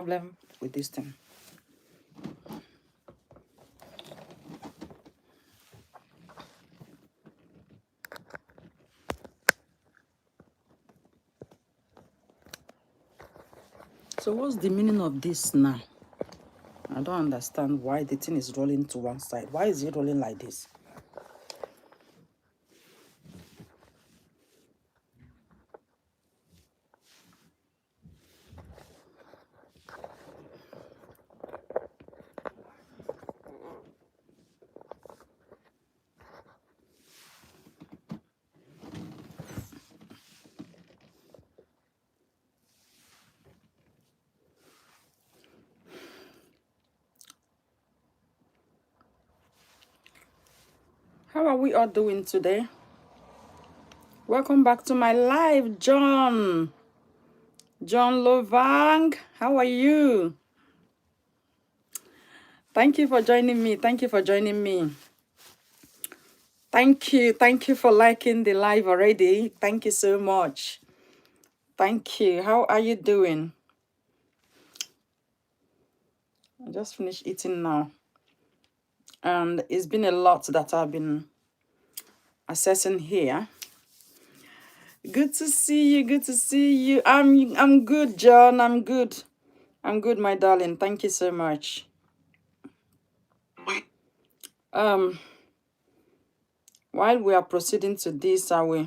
Problem with this thing. So what's the meaning of this now? I don't understand why the thing is rolling to one side. Why is it rolling like this? How are we all doing today? Welcome back to my live, John. John Lovang, how are you? Thank you for joining me. Thank you for joining me. Thank you. Thank you for liking the live already. Thank you so much. Thank you. How are you doing? I just finished eating now. And it's been a lot that I've been assessing here. Good to see you. Good to see you. I'm good, John. I'm good. I'm good, my darling. Thank you so much. While we are proceeding to this, I will.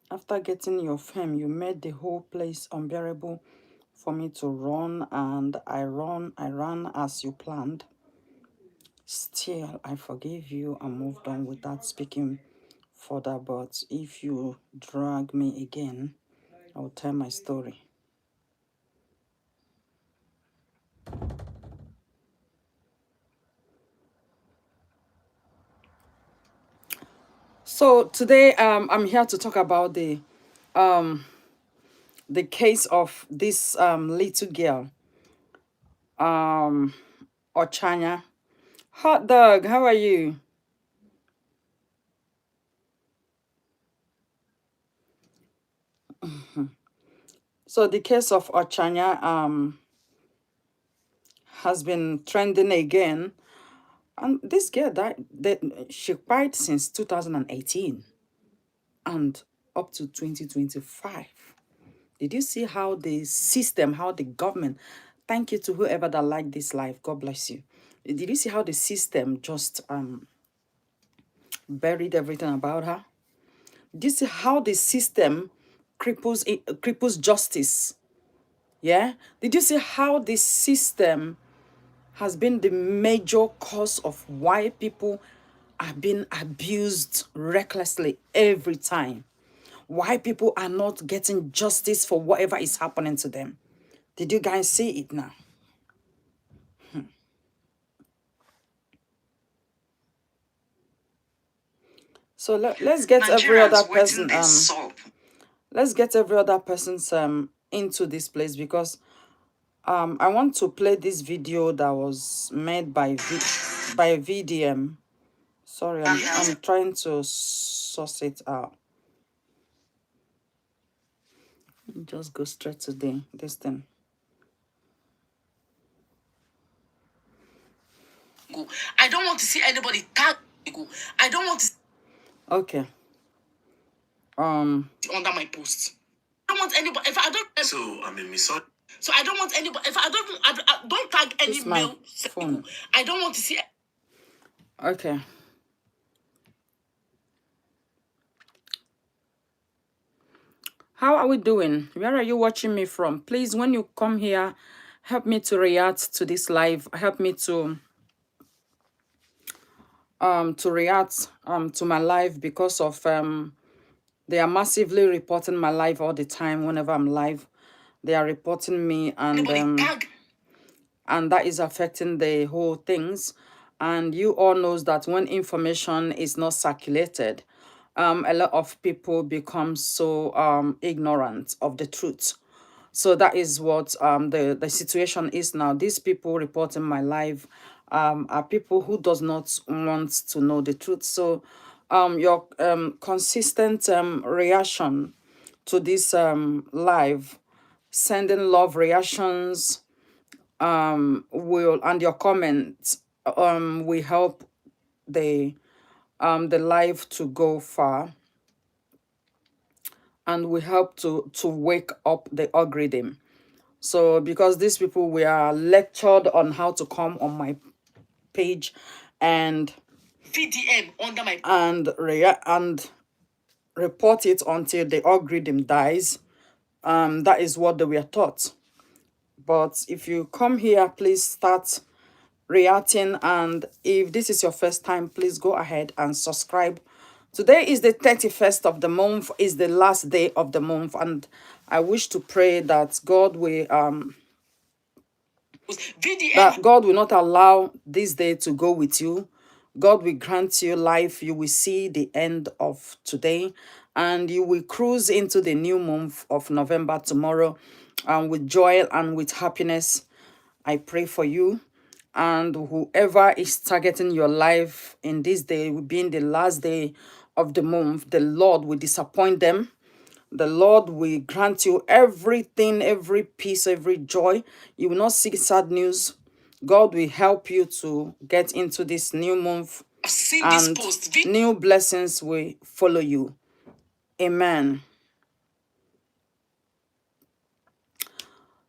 After getting your fame, you made the whole place unbearable for me to run, and I ran as you planned. Still, I forgive you and moved on without speaking further. But if you drag me again, I will tell my story. So today, I'm here to talk about the case of this little girl, Ochanya. Hot dog, how are you? So the case of Ochanya has been trending again, and this girl she cried since 2018 and up to 2025. Did you see how the system, how the government, thank you to whoever that liked this life, God bless you. Did you see how the system just buried everything about her? Did you see how the system cripples justice? Yeah? Did you see how the system has been the major cause of why people are being abused recklessly every time? Why people are not getting justice for whatever is happening to them? Did you guys see it now? So let's get every other person let's get every other person's into this place, because I want to play this video that was made by VDM. Sorry, I'm trying to source it out. Just go straight to this thing. I don't want to see anybody tag. I don't want to. Okay. Under my post. I don't want anybody. If I don't. So I'm a misogynist. So I don't want anybody. If I don't tag any male. Phone. I don't want to see. Okay. How are we doing? Where are you watching me from? Please, when you come here, help me to react to this live. Help me to react to my live, because of they are massively reporting my live all the time. Whenever I'm live, they are reporting me, and that is affecting the whole things. And you all knows that when information is not circulated, a lot of people become so ignorant of the truth. So that is what the situation is now. These people reporting my life are people who does not want to know the truth. So your consistent reaction to this live, sending love reactions, will, and your comments will help the live to go far, and will help to wake up the algorithm. So because these people were lectured on how to come on my page and VDM under my and report it until the algorithm dies, that is what they were taught. But if you come here, please start reacting, and if this is your first time, please go ahead and subscribe. Today is the 31st of the month, is the last day of the month, and I wish to pray that God will not allow this day to go with you. God will grant you life. You will see the end of today, and you will cruise into the new month of November tomorrow, with joy and with happiness. I pray for you. And whoever is targeting your life in this day, being the last day of the month, the Lord will disappoint them. The Lord will grant you everything, every peace, every joy. You will not seek sad news. God will help you to get into this new month, and new blessings will follow you. Amen.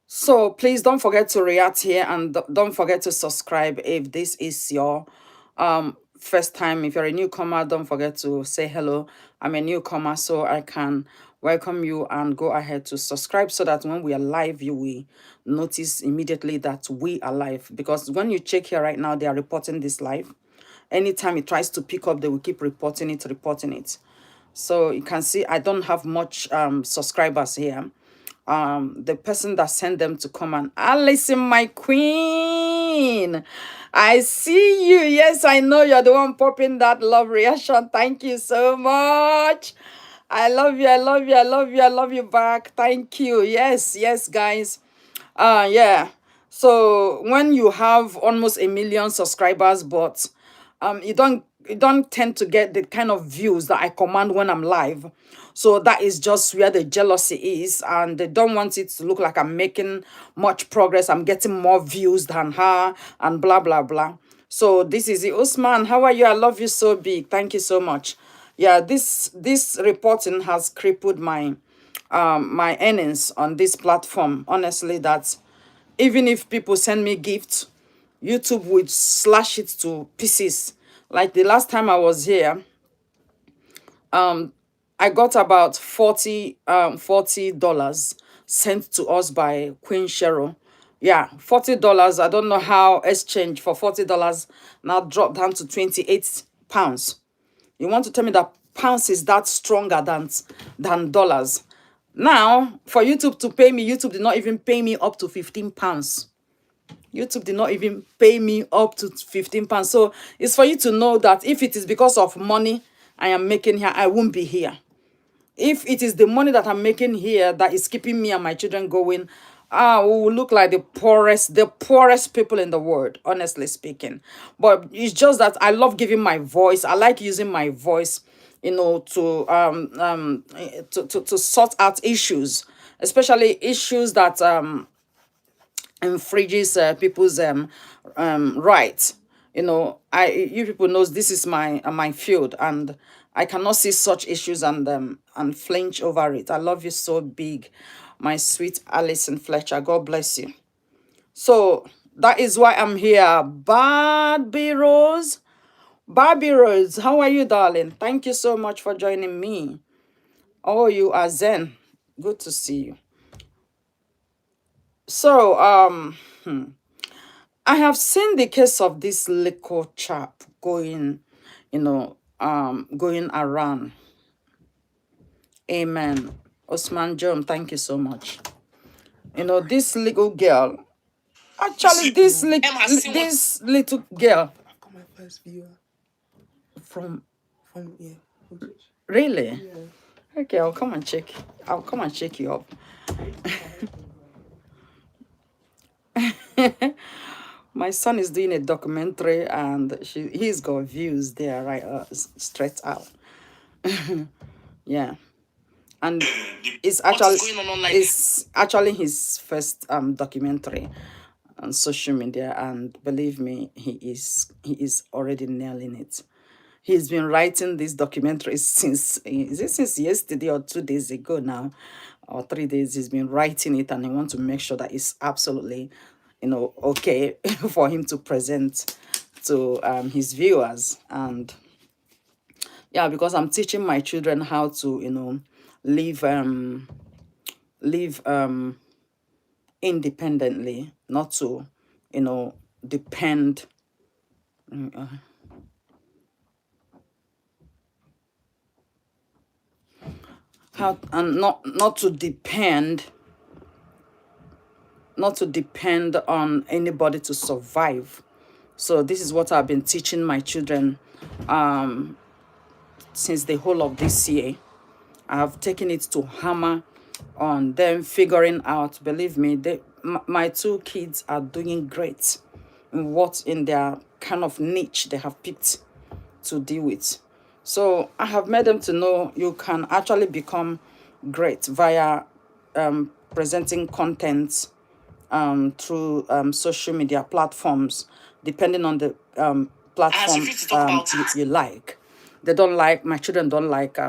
So please don't forget to react here, and don't forget to subscribe if this is your first time. If you're a newcomer, don't forget to say hello. I'm a newcomer, so I can welcome you, and go ahead to subscribe so that when we are live, you will notice immediately that we are live. Because when you check here right now, they are reporting this live. Anytime it tries to pick up, they will keep reporting it, reporting it. So you can see I don't have much subscribers here. The person that sent them to come, and Alison, my queen, I see you. Yes, I know you're the one popping that love reaction. Thank you so much. I love you, I love you, I love you, I love you back. Thank you. Yes, yes, guys. Yeah. So when you have almost 1 million subscribers, but you don't tend to get the kind of views that I command when I'm live. So that is just where the jealousy is, and they don't want it to look like I'm making much progress. I'm getting more views than her, and blah blah blah. So this is it. Usman, how are you? I love you so big. Thank you so much. Yeah, this reporting has crippled my earnings on this platform. Honestly, that even if people send me gifts, YouTube would slash it to pieces. Like the last time I was here, I got about $40 sent to us by Queen Cheryl. Yeah, $40. I don't know how exchange for $40 now dropped down to 28 pounds. You want to tell me that pounds is that stronger than dollars? Now, for YouTube to pay me, YouTube did not even pay me up to 15 pounds. YouTube did not even pay me up to 15 pounds. So it's for you to know that if it is because of money I am making here, I won't be here. If it is the money that I'm making here that is keeping me and my children going, we will look like the poorest people in the world, honestly speaking. But it's just that I love giving my voice. I like using my voice, to sort out issues, especially issues that infringes people's rights. You people knows this is my field, and I cannot see such issues and flinch over it. I love you so big, my sweet Alison Fletcher. God bless you. So that is why I'm here. Barbie Rose, how are you, darling? Thank you so much for joining me. Oh, you are Zen. Good to see you. So I have seen the case of this little chap going around. Amen. Osman John, thank you so much. This little girl, actually, this little girl. My first viewer. From Yeah. really? Yeah. Okay, I'll come and check. I'll come and check you up. My son is doing a documentary, and he's got views there, right, straight out. Yeah, and it's actually his first documentary on social media, and believe me, he is already nailing it. He's been writing this documentary since, is it since yesterday or 2 days ago now, or 3 days. He's been writing it, and he wants to make sure that it's absolutely, okay for him to present to his viewers. And yeah, because I'm teaching my children how to, live live independently, not to, depend. How, and not to depend on anybody to survive. So this is what I've been teaching my children since the whole of this year. I've taken it to hammer on them figuring out. Believe me, my two kids are doing great in their kind of niche they have picked to deal with. So I have made them to know you can actually become great via presenting content through social media platforms, depending on the platform you like. They don't like, my children don't like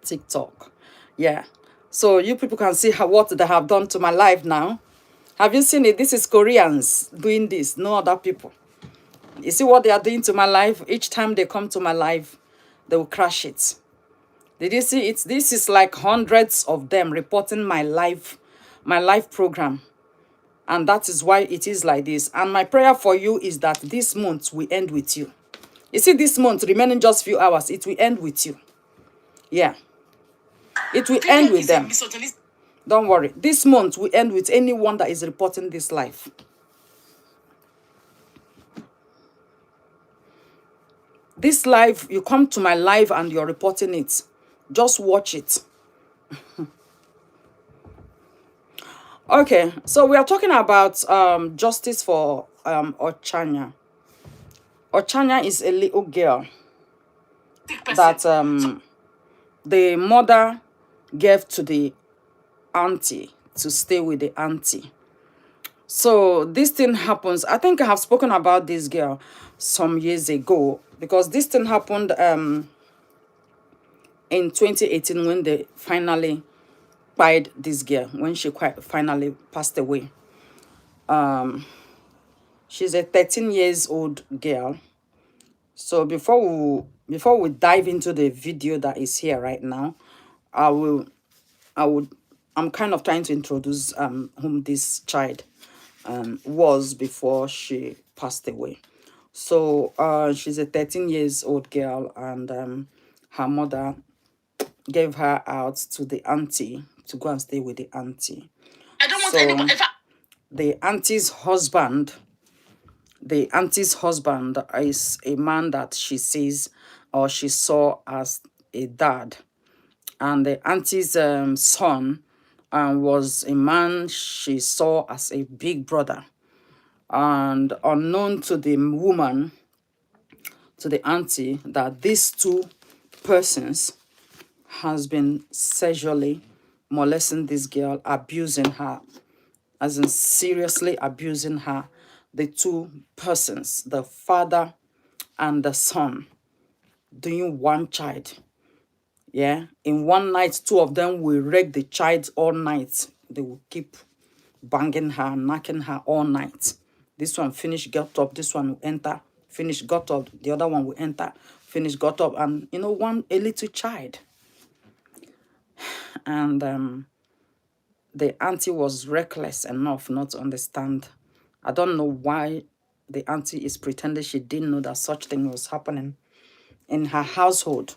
TikTok. Yeah. So you people can see what they have done to my life now. Have you seen it? This is Koreans doing this, no other people. You see what they are doing to my life? Each time they come to my life, they will crash it. Did you see it? This is like hundreds of them reporting my life program. And that is why it is like this. And my prayer for you is that this month will end with you. You see, this month remaining just few hours, it will end with you. Yeah. It will end with them. Don't worry. This month will end with anyone that is reporting this life. This live, you come to my live and you're reporting it. Just watch it. Okay, so we are talking about justice for Ochanya. Ochanya is a little girl that the mother gave to the auntie to stay with the auntie. So this thing happens. I think I have spoken about this girl some years ago, because this thing happened in 2018 when they finally died this girl, when she quite finally passed away. She's a 13 years old girl. So before we dive into the video that is here right now, I will I would I'm kind of trying to introduce whom this child was before she passed away. So she's a 13 years old girl, and her mother gave her out to the auntie to go and stay with the auntie. I don't want anybody. The auntie's husband, the auntie's husband is a man that she sees or she saw as a dad, and the auntie's son was a man she saw as a big brother. And unknown to the woman, to the auntie, that these two persons has been sexually molesting this girl, abusing her, as in seriously abusing her. The two persons, the father and the son, doing one child. Yeah, in one night, two of them will wreck the child all night. They will keep banging her, knocking her all night. This one finish, got up, this one will enter, finish, got up, the other one will enter, finish, got up, and a little child. And the auntie was reckless enough not to understand. I don't know why the auntie is pretending she didn't know that such thing was happening in her household,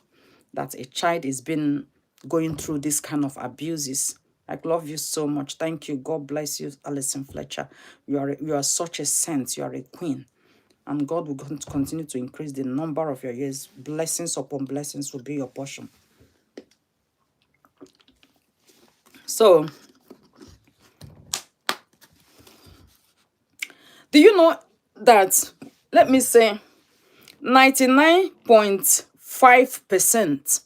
that a child is been going through this kind of abuses. I love you so much. Thank you. God bless you, Alison Fletcher. You are such a saint. You are a queen. and God will continue to increase the number of your years. Blessings upon blessings will be your portion. So, do you know that, let me say, 99.5%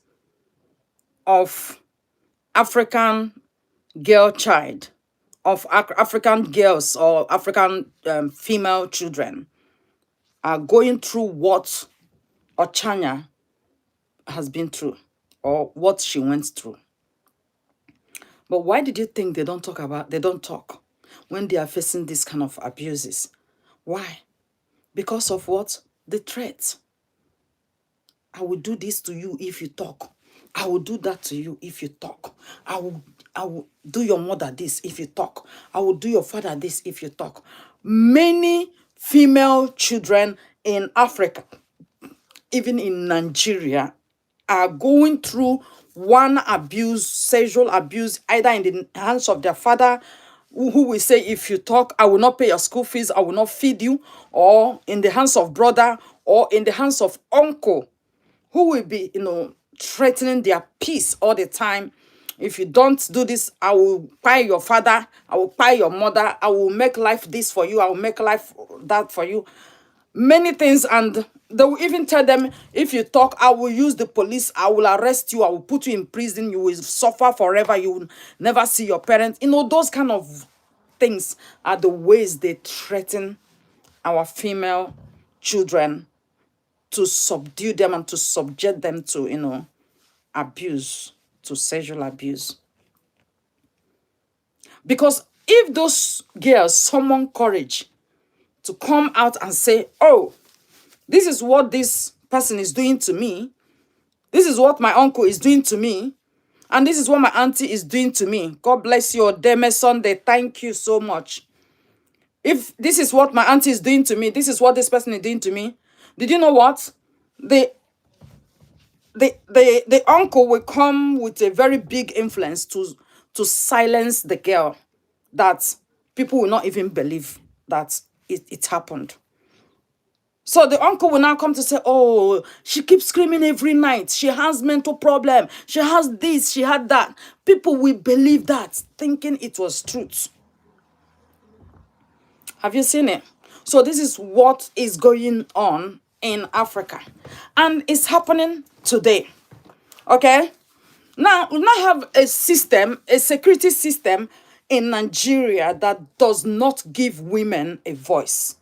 of African girl child, of African girls or African female children are going through what Ochanya has been through or what she went through. But why did you think they don't talk when they are facing this kind of abuses? Why? Because of what? The threat. I will do this to you if you talk. I will do that to you if you talk. I will do your mother this if you talk. I will do your father this if you talk. Many female children in Africa, even in Nigeria, are going through one abuse, sexual abuse, either in the hands of their father, who will say, if you talk, I will not pay your school fees, I will not feed you, or in the hands of brother, or in the hands of uncle, who will be, threatening their peace all the time. If you don't do this, I will buy your father, I will buy your mother, I will make life this for you, I will make life that for you. Many things, and they will even tell them, if you talk, I will use the police, I will arrest you, I will put you in prison, you will suffer forever, you will never see your parents. Those kind of things are the ways they threaten our female children, to subdue them and to subject them to, abuse, to sexual abuse. Because if those girls summon courage to come out and say, oh, this is what this person is doing to me, this is what my uncle is doing to me, and this is what my auntie is doing to me. God bless you, Deme Sunday. Thank you so much. If this is what my auntie is doing to me, this is what this person is doing to me, did you know what? The uncle will come with a very big influence to silence the girl, that people will not even believe that it happened. So the uncle will now come to say, oh, she keeps screaming every night, she has mental problem, she has this, she had that. People will believe that, thinking it was truth. Have you seen it? So this is what is going on in Africa, and it's happening today. Okay, now we now have a system, a security system in Nigeria that does not give women a voice.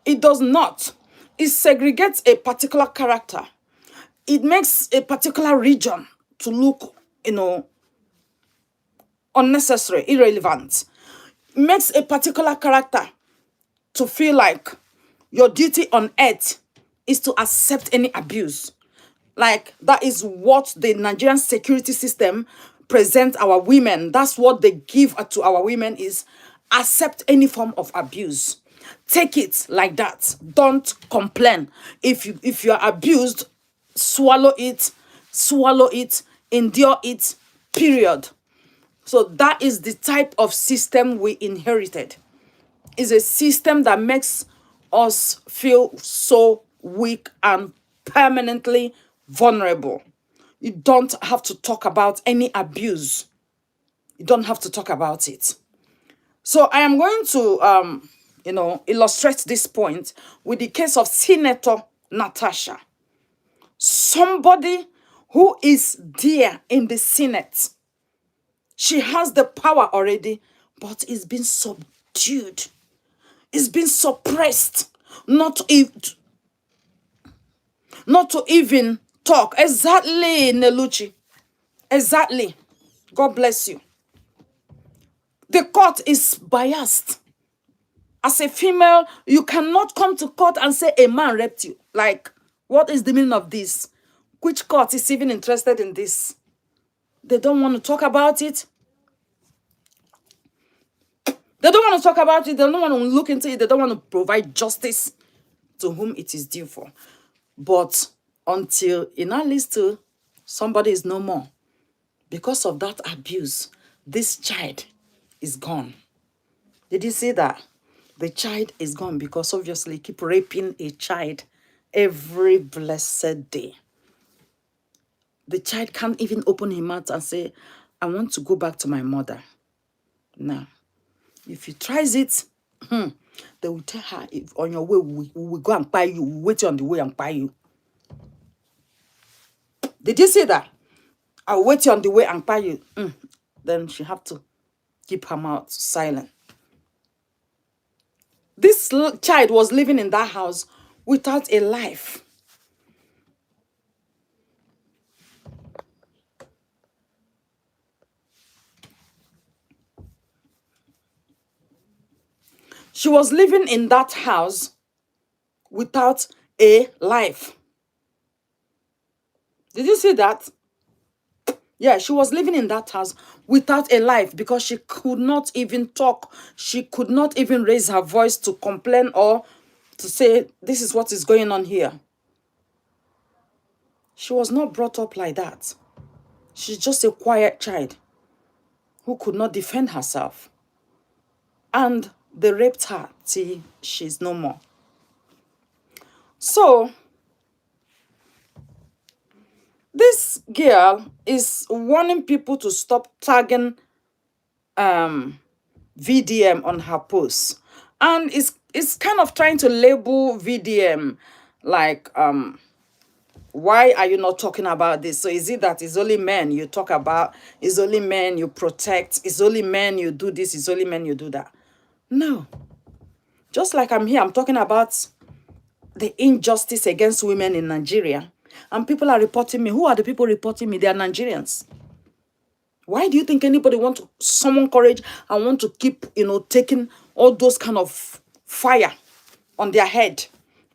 It does not. It segregates a particular character. It makes a particular region to look, unnecessary, irrelevant. It makes a particular character to feel like your duty on earth is to accept any abuse. Like, that is what the Nigerian security system present our women. That's what they give to our women, is accept any form of abuse. Take it like that. Don't complain. If you're abused, swallow it, endure it, period. So that is the type of system we inherited. Is a system that makes us feel so weak and permanently vulnerable. You don't have to talk about any abuse. You don't have to talk about it. So I am going to illustrate this point with the case of Senator Natasha. Somebody who is there in the Senate. She has the power already, but it's been subdued. It's been suppressed. Not to even talk. Exactly, Neluchi. Exactly. God bless you. The court is biased. As a female, you cannot come to court and say a man raped you. Like, what is the meaning of this? Which court is even interested in this? They don't want to talk about it. They don't want to talk about it. They don't want to look into it. They don't want to provide justice to whom it is due for. But until in our list, somebody is no more. Because of that abuse, this child is gone. Did you see that? The child is gone because obviously you keep raping a child every blessed day. The child can't even open his mouth and say, I want to go back to my mother. No. If he tries it, they will tell her, if on your way, we will go and buy you. We'll wait you on the way and buy you. Did you say that? I'll wait you on the way and buy you. Then she have to keep her mouth silent. This child was living in that house without a life. She was living in that house without a life. Did you see that? Yeah, she was living in that house without a life because she could not even talk. She could not even raise her voice to complain or to say, this is what is going on here. She was not brought up like that. She's just a quiet child who could not defend herself. And they raped her till she's no more. So, this girl is warning people to stop tagging VDM on her posts. And it's kind of trying to label VDM like, why are you not talking about this? So is it that it's only men you talk about? It's only men you protect? It's only men you do this? It's only men you do that? No. Just like I'm here, I'm talking about the injustice against women in Nigeria. And people are reporting me. Who are the people reporting me? They are Nigerians. Why do you think anybody want to summon courage and want to keep, taking all those kind of fire on their head?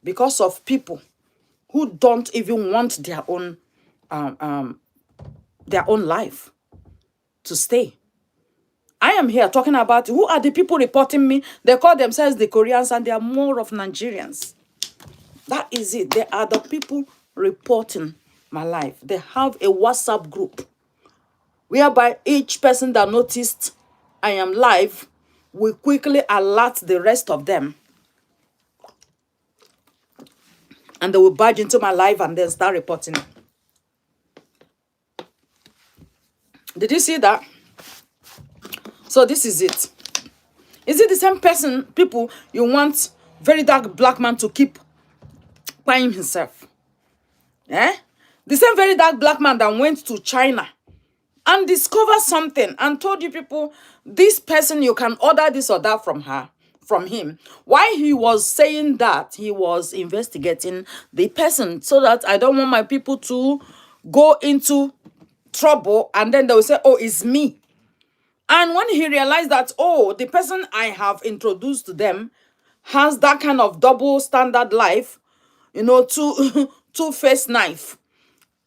Because of people who don't even want their own life to stay. I am here talking about who are the people reporting me. They call themselves the Koreans and they are more of Nigerians. That is it. They are the people reporting my life. They have a WhatsApp group whereby each person that noticed I am live will quickly alert the rest of them. And they will barge into my live and then start reporting. Did you see that? So this is it. Is it the same people you want very dark black man to keep buying himself? Eh? The same very dark black man that went to China and discovered something and told you people, this person, you can order this or that from him. Why he was saying that, he was investigating the person so that I don't want my people to go into trouble and then they will say, oh, it's me. And when he realized that, oh, the person I have introduced to them has that kind of double standard life, two-faced knife,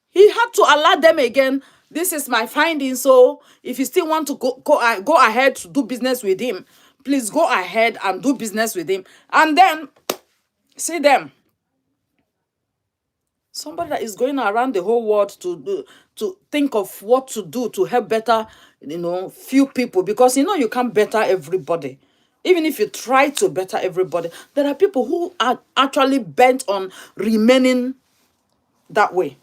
he had to alert them again. This is my finding. So if you still want to go ahead to do business with him, please go ahead and do business with him. And then see them. Somebody that is going around the whole world to think of what to do to help better, few people. Because, you can't better everybody. Even if you try to better everybody, there are people who are actually bent on remaining that way.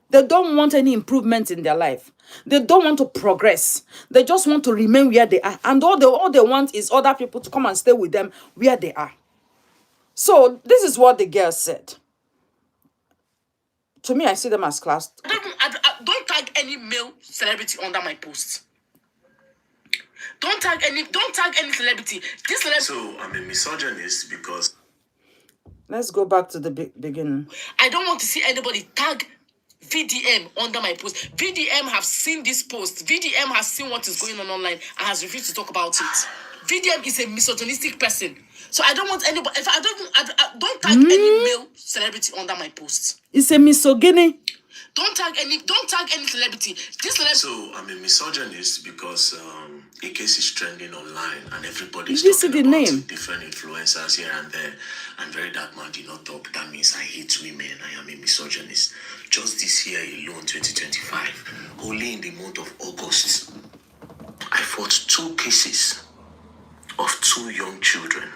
They don't want any improvement in their life. They don't want to progress. They just want to remain where they are. And all they want is other people to come and stay with them where they are. So this is what the girl said. To me, I see them as class. Don't tag any male celebrity under my post. Don't tag any celebrity. This celebrity. So I'm a misogynist because. Let's go back to the beginning. I don't want to see anybody tag VDM under my post. VDM have seen this post. VDM has seen what is going on online and has refused to talk about it. VDM is a misogynistic person. So I don't want anybody. If I don't tag any male celebrity under my post. It's a misogyny. Don't tag any celebrity. This celebrity. So I'm a misogynist because a case is trending online and everybody's talking about different influencers here and there. And very dark man did not talk. That means I hate women. I am a misogynist. Just this year alone, 2025, only in the month of August, I fought 2 cases of 2 young children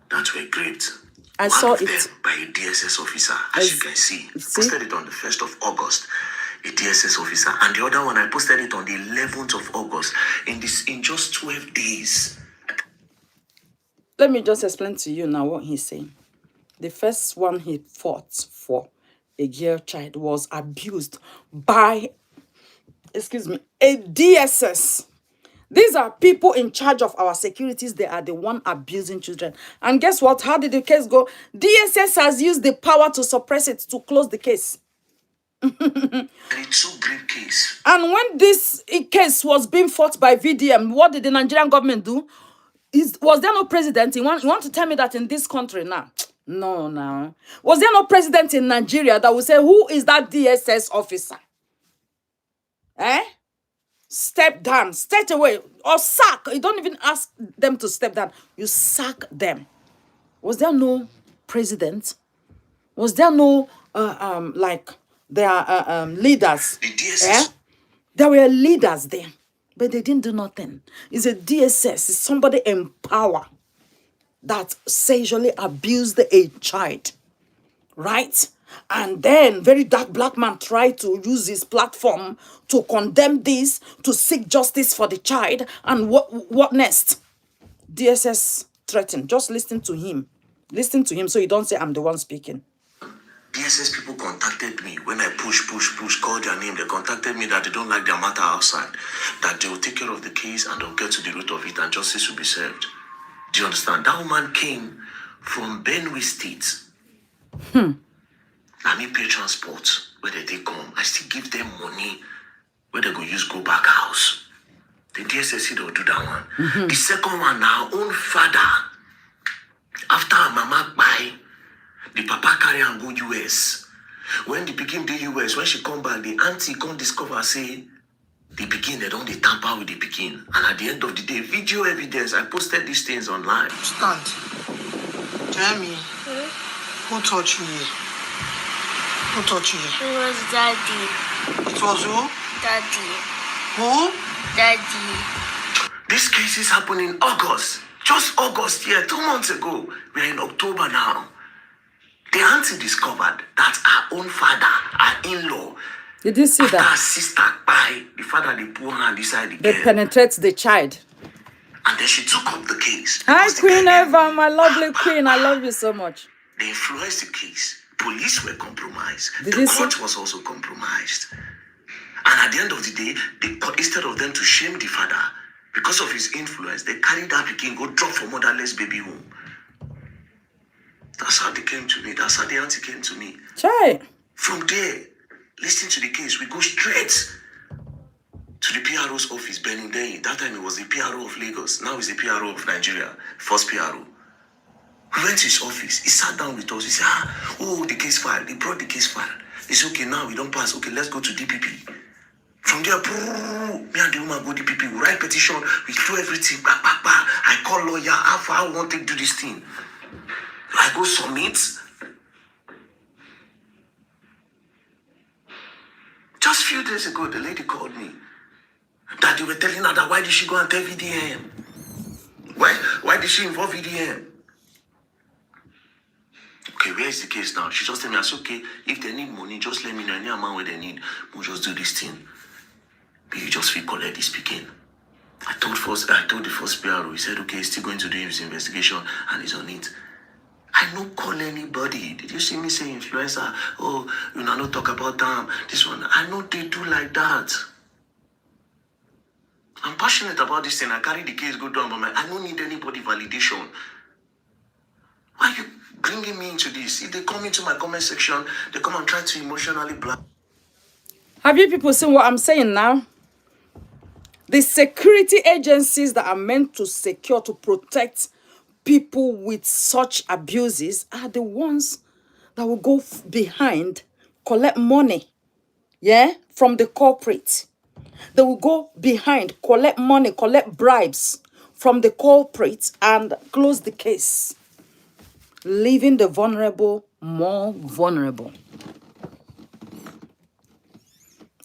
that were gripped. I One saw of it. them by a DSS officer, as you can see. Posted it on the 1st of August. A DSS officer. And the other one, I posted it on the 11th of August. In just 12 days. Let me just explain to you now what he's saying. The first one he fought for, a girl child, was abused by, excuse me, a DSS. These are people in charge of our securities. They are the one abusing children. And guess what? How did the case go? DSS has used the power to suppress it, to close the case. It's so great case. And when this case was being fought by VDM, what did the Nigerian government do? Was there no president? You want to tell me that in this country now? No. Was there no president in Nigeria that would say, who is that DSS officer? Step down, straight away, or sack. You don't even ask them to step down. You sack them. Was there no president? Was there no, like, their leaders? The DSS. There were leaders there, but they didn't do nothing. It's a DSS. It's somebody in power that sexually abused a child, right? And then very dark black man tried to use his platform to condemn this, to seek justice for the child. And what next? DSS threatened. Just listen to him. Listen to him so you don't say I'm the one speaking. DSS people contacted me when I push, called their name. They contacted me that they don't like their matter outside, that they will take care of the case and they'll get to the root of it and justice will be served. Do you understand? That woman came from Benue State. I me pay transport where they come. I still give them money where they go use go back house. The DSS they'll do that one. The second one, our own father. After our mama buy, the papa carry and go US. When the pikin the US, when she come back, the auntie come discover say the pikin they don't they tamper with the pikin. And at the end of the day, video evidence, I posted these things online. Stand. Tell me, who touched you here? Who touched you here? It was Daddy. It was who? Daddy. Who? Daddy. This case is happening in August. Just August here, 2 months ago. We are in October now. The auntie discovered that our own father, our in-law, Did you see after that? our sister by the father, they put her inside the They girl. penetrate the child. And then she took up the case. Hi, Because the Queen guy- Eva, my lovely queen. I love you so much. They influenced the case. Police were compromised. Did The you see? court was also compromised. And at the end of the day, instead of them to shame the father, because of his influence, they carried that pikin, go drop for motherless baby home. That's how they came to me. That's how the auntie came to me. Try. From there, listening to the case, we go straight to the PRO's office, Benin Day. That time it was the PRO of Lagos. Now it's the PRO of Nigeria, first PRO. We went to his office. He sat down with us. He said, the case file. They brought the case file. He said, okay, now we don't pass. Okay, let's go to DPP. From there, me and the woman go DPP. We write petition. We do everything. I call lawyer. How I want to do this thing. I go submit. Just a few days ago, the lady called me. That they were telling her that why did she go and tell VDM? Why did she involve VDM? Okay, where is the case now? She just told me, I said, okay, if they need money, just let me know any amount where they need. We'll just do this thing. But you just feel collect this speaking. I told the first PRO, he said, okay, he's still going to do his investigation and he's on it. I don't call anybody. Did you see me say influencer? Oh, you know, not talk about them. This one. I know they do like that. I'm passionate about this thing. I carry the case, go down, but I don't need anybody validation. Why are you bringing me into this? If they come into my comment section, they come and try to emotionally black. Have you people seen what I'm saying now? The security agencies that are meant to secure, to protect people with such abuses are the ones that will go behind, collect money, from the corporate. They will go behind, collect money, collect bribes from the corporate and close the case, leaving the vulnerable more vulnerable.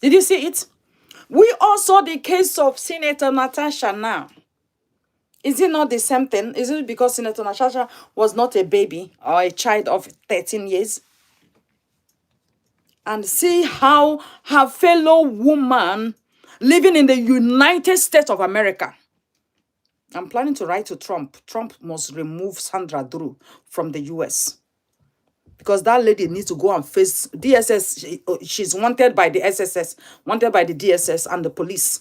Did you see it? We all saw the case of Senator Natasha now. Is it not the same thing? Is it because Senator Natasha was not a baby or a child of 13 years? And see how her fellow woman living in the United States of America. I'm planning to write to Trump. Trump must remove Sandra Drew from the US. Because that lady needs to go and face DSS. She's wanted by the SSS, wanted by the DSS and the police.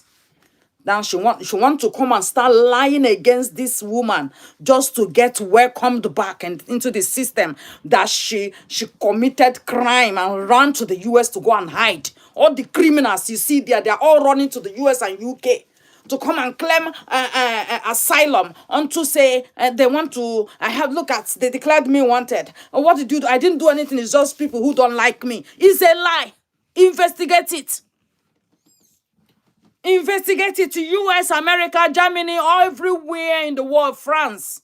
Now she want to come and start lying against this woman just to get welcomed back and into the system that she committed crime and ran to the US to go and hide. All the criminals you see there, they're all running to the US and UK to come and claim asylum unto say they want to they declared me wanted. What did you do? I didn't do anything. It's just people who don't like me. It's a lie. Investigate it. Investigate it to US, America, Germany, everywhere in the world, France.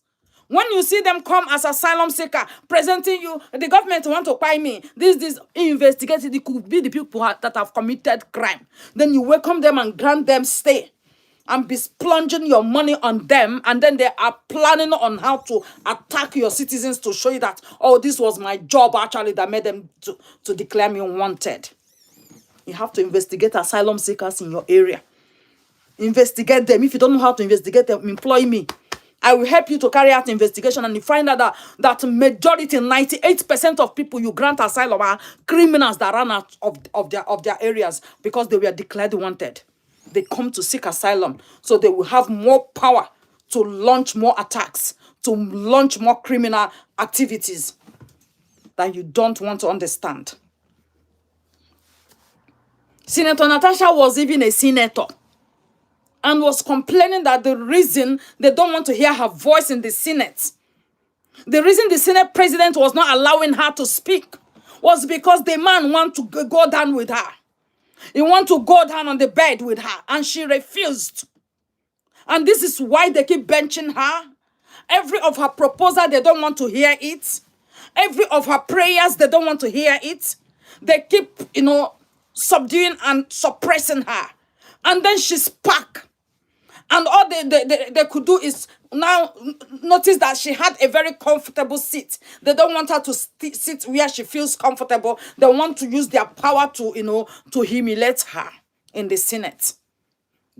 When you see them come as asylum seeker, presenting you, the government want to buy me. This, investigate it. It could be the people that have committed crime. Then you welcome them and grant them stay. And be splunging your money on them. And then they are planning on how to attack your citizens to show you that, oh, this was my job actually that made them to declare me wanted. You have to investigate asylum seekers in your area. Investigate them. If you don't know how to investigate them, employ me. I will help you to carry out investigation, and you find out that majority, 98% of people you grant asylum are criminals that run out of their areas because they were declared wanted. They come to seek asylum, so they will have more power to launch more attacks, to launch more criminal activities that you don't want to understand. Senator Natasha was even a senator and was complaining that the reason they don't want to hear her voice in the Senate, the reason the Senate president was not allowing her to speak was because the man want to go down with her. He want to go down on the bed with her, and she refused. And this is why they keep benching her. Every of her proposal, they don't want to hear it. Every of her prayers, they don't want to hear it. They keep, subduing and suppressing her. And then she spark. And all they could do is now notice that she had a very comfortable seat. They don't want her to sit where she feels comfortable. They want to use their power to humiliate her in the Senate.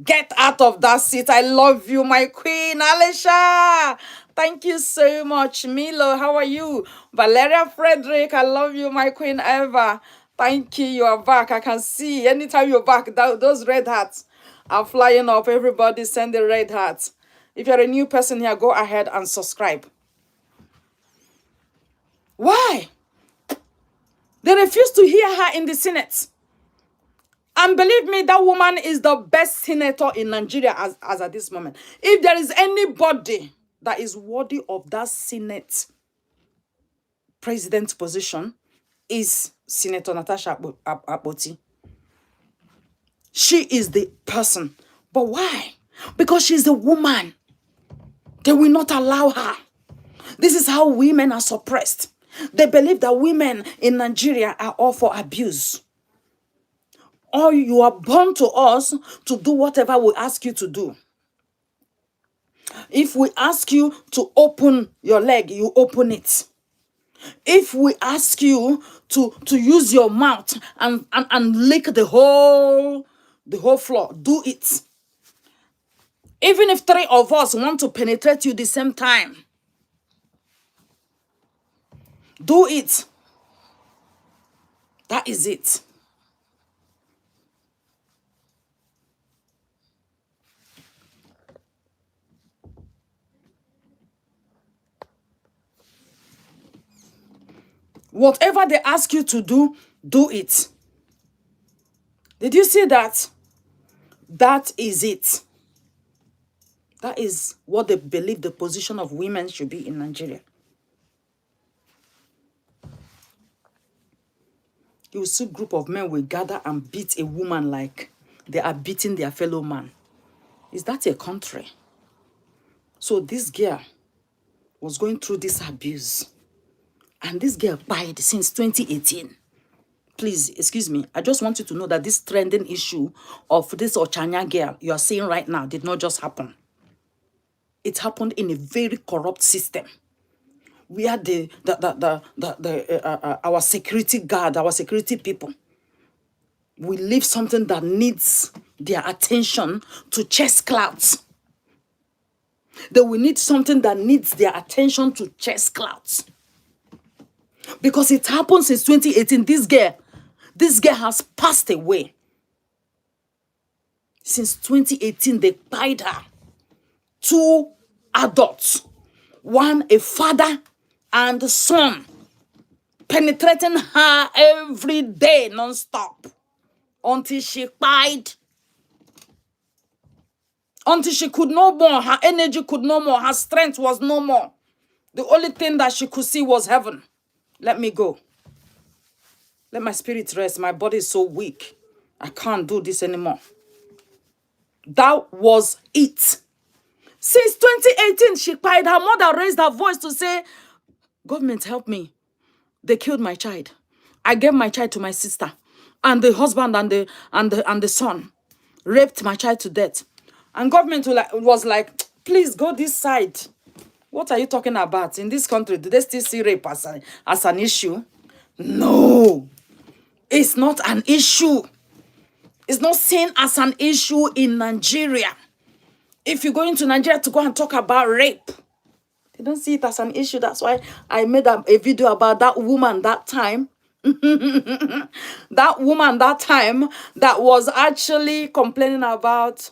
Get out of that seat. I love you, my queen, Alicia. Thank you so much. Milo, how are you? Valeria Frederick, I love you, my queen Eva. Thank you. You are back. I can see anytime you're back, those red hats are flying up. Everybody send the red hats. If you're a new person here, go ahead and subscribe. Why? They refuse to hear her in the Senate. And believe me, that woman is the best senator in Nigeria as at this moment. If there is anybody that is worthy of that Senate president position, is Senator Natasha Akpoti. She is the person. But why? Because she's a woman. They will not allow her. This is how women are suppressed. They believe that women in Nigeria are all for abuse. Or you are born to us to do whatever we ask you to do. If we ask you to open your leg, you open it. If we ask you to use your mouth and lick the whole floor, do it. Even if 3 of us want to penetrate you the same time, do it. That is it. Whatever they ask you to do, do it. Did you see that? That is it. That is what they believe the position of women should be in Nigeria. You will see a group of men will gather and beat a woman like they are beating their fellow man. Is that a country? So this girl was going through this abuse. And this girl died since 2018. Please, excuse me. I just want you to know that this trending issue of this Ochanya girl you are seeing right now did not just happen. It happened in a very corrupt system where our security guard, our security people, we leave something that needs their attention to chase clouds. They will need something that needs their attention to chase clouds. Because it happened since 2018. This girl has passed away. Since 2018, they tied her. 2 adults, one a father and son, penetrating her every day non-stop until she died. Until she could no more, her energy could no more, her strength was no more. The only thing that she could see was heaven. Let me go. Let my spirit rest. My body is so weak. I can't do this anymore. That was it. Since 2018, she cried. Her mother raised her voice to say, government, help me. They killed my child. I gave my child to my sister. And the husband and the son raped my child to death. And government was like, please go this side. What are you talking about? In this country, do they still see rape as an issue? No. It's not an issue. It's not seen as an issue in Nigeria. If you go into Nigeria to go and talk about rape, they don't see it as an issue. That's why I made a video about that woman that time. That woman that time that was actually complaining about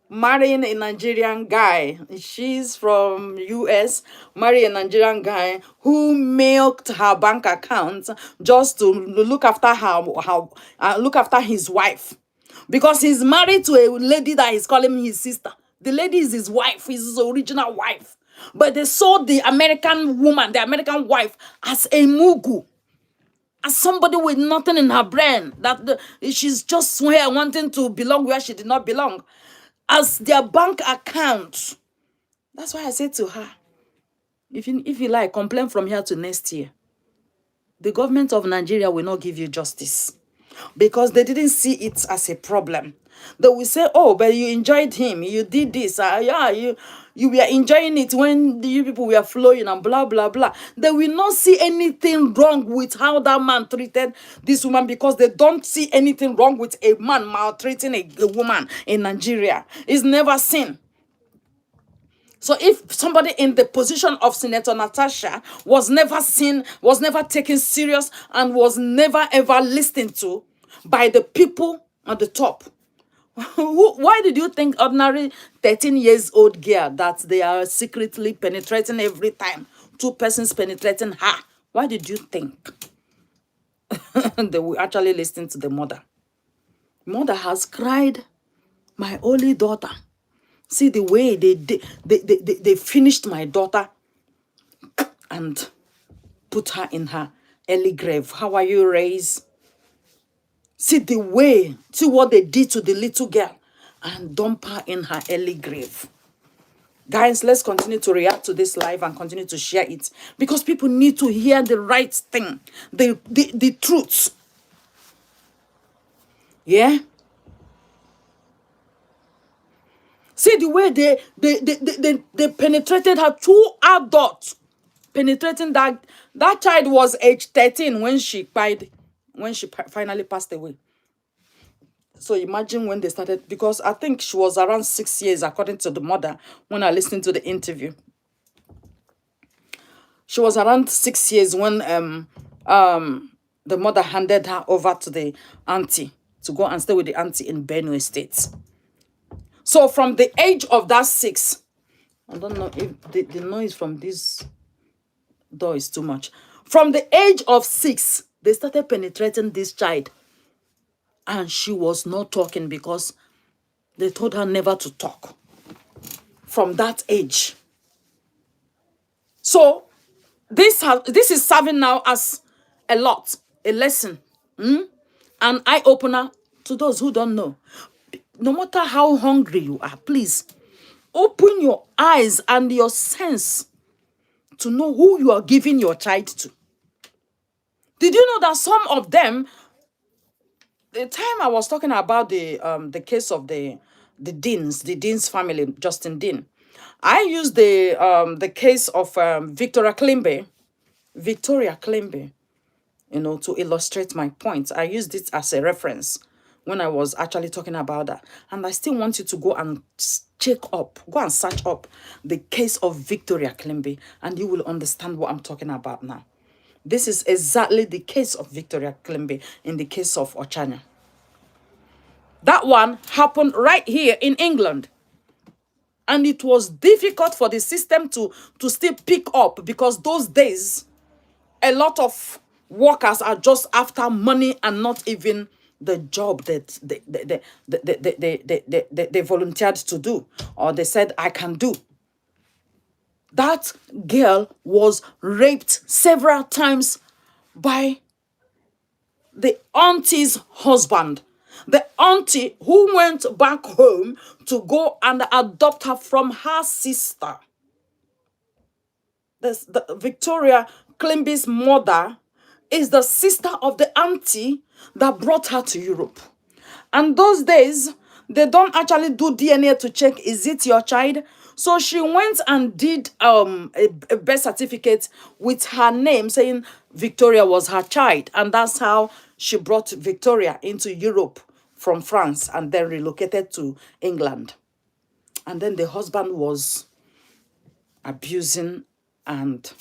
marrying a Nigerian guy. She's from US, marry a Nigerian guy who milked her bank account just to look after look after his wife. Because he's married to a lady that he's calling his sister. The lady is his wife, his original wife. But they saw the American woman, the American wife, as a mugu. As somebody with nothing in her brain. That she's just somewhere wanting to belong where she did not belong. As their bank account. That's why I said to her, if you like, complain from here to next year. The government of Nigeria will not give you justice. Because they didn't see it as a problem. They will say, oh, but you enjoyed him. You did this. Yeah, you were enjoying it when you people were flowing and blah, blah, blah. They will not see anything wrong with how that man treated this woman because they don't see anything wrong with a man maltreating a woman in Nigeria. It's never seen. So if somebody in the position of Senator Natasha was never seen, was never taken serious, and was never ever listened to by the people at the top, why did you think ordinary 13 years old girl that they are secretly penetrating every time? 2 persons penetrating her. Why did you think they will actually listen to the mother? Mother has cried, my only daughter. See the way they finished my daughter and put her in her early grave. How are you raised? See the way, see what they did to the little girl and dump her in her early grave. Guys, let's continue to react to this live and continue to share it because people need to hear the right thing, the truth. Yeah? See the way they penetrated her. 2 adults penetrating that child was age 13 when she finally passed away. So imagine when they started, because I think she was around 6 years according to the mother when I listened to the interview. She was around 6 years when the mother handed her over to the auntie to go and stay with the auntie in Benue State. So from the age of that 6, I don't know if the noise from this door is too much. From the age of 6, they started penetrating this child. And she was not talking because they told her never to talk. From that age. So this is serving now as a lesson, an eye-opener to those who don't know. No matter how hungry you are, please open your eyes and your sense to know who you are giving your child to. Did you know that some of them, the time I was talking about the case of the Deans family, Justin Dean, I use the case of Victoria Klimbe, to illustrate my point. I used it as a reference when I was actually talking about that. And I still want you to go and go and search up the case of Victoria Klimbe, and you will understand what I'm talking about now. This is exactly the case of Victoria Klimbe in the case of Ochanya. That one happened right here in England. And it was difficult for the system to still pick up, because those days, a lot of workers are just after money and not even the job that they volunteered to do, or they said, I can do. That girl was raped several times by the auntie's husband. The auntie who went back home to go and adopt her from her sister. The Victoria Klimbe's mother is the sister of the auntie that brought her to Europe. And those days, they don't actually do DNA to check, is it your child? So she went and did a birth certificate with her name, saying Victoria was her child. And that's how she brought Victoria into Europe from France and then relocated to England. And then the husband was abusing and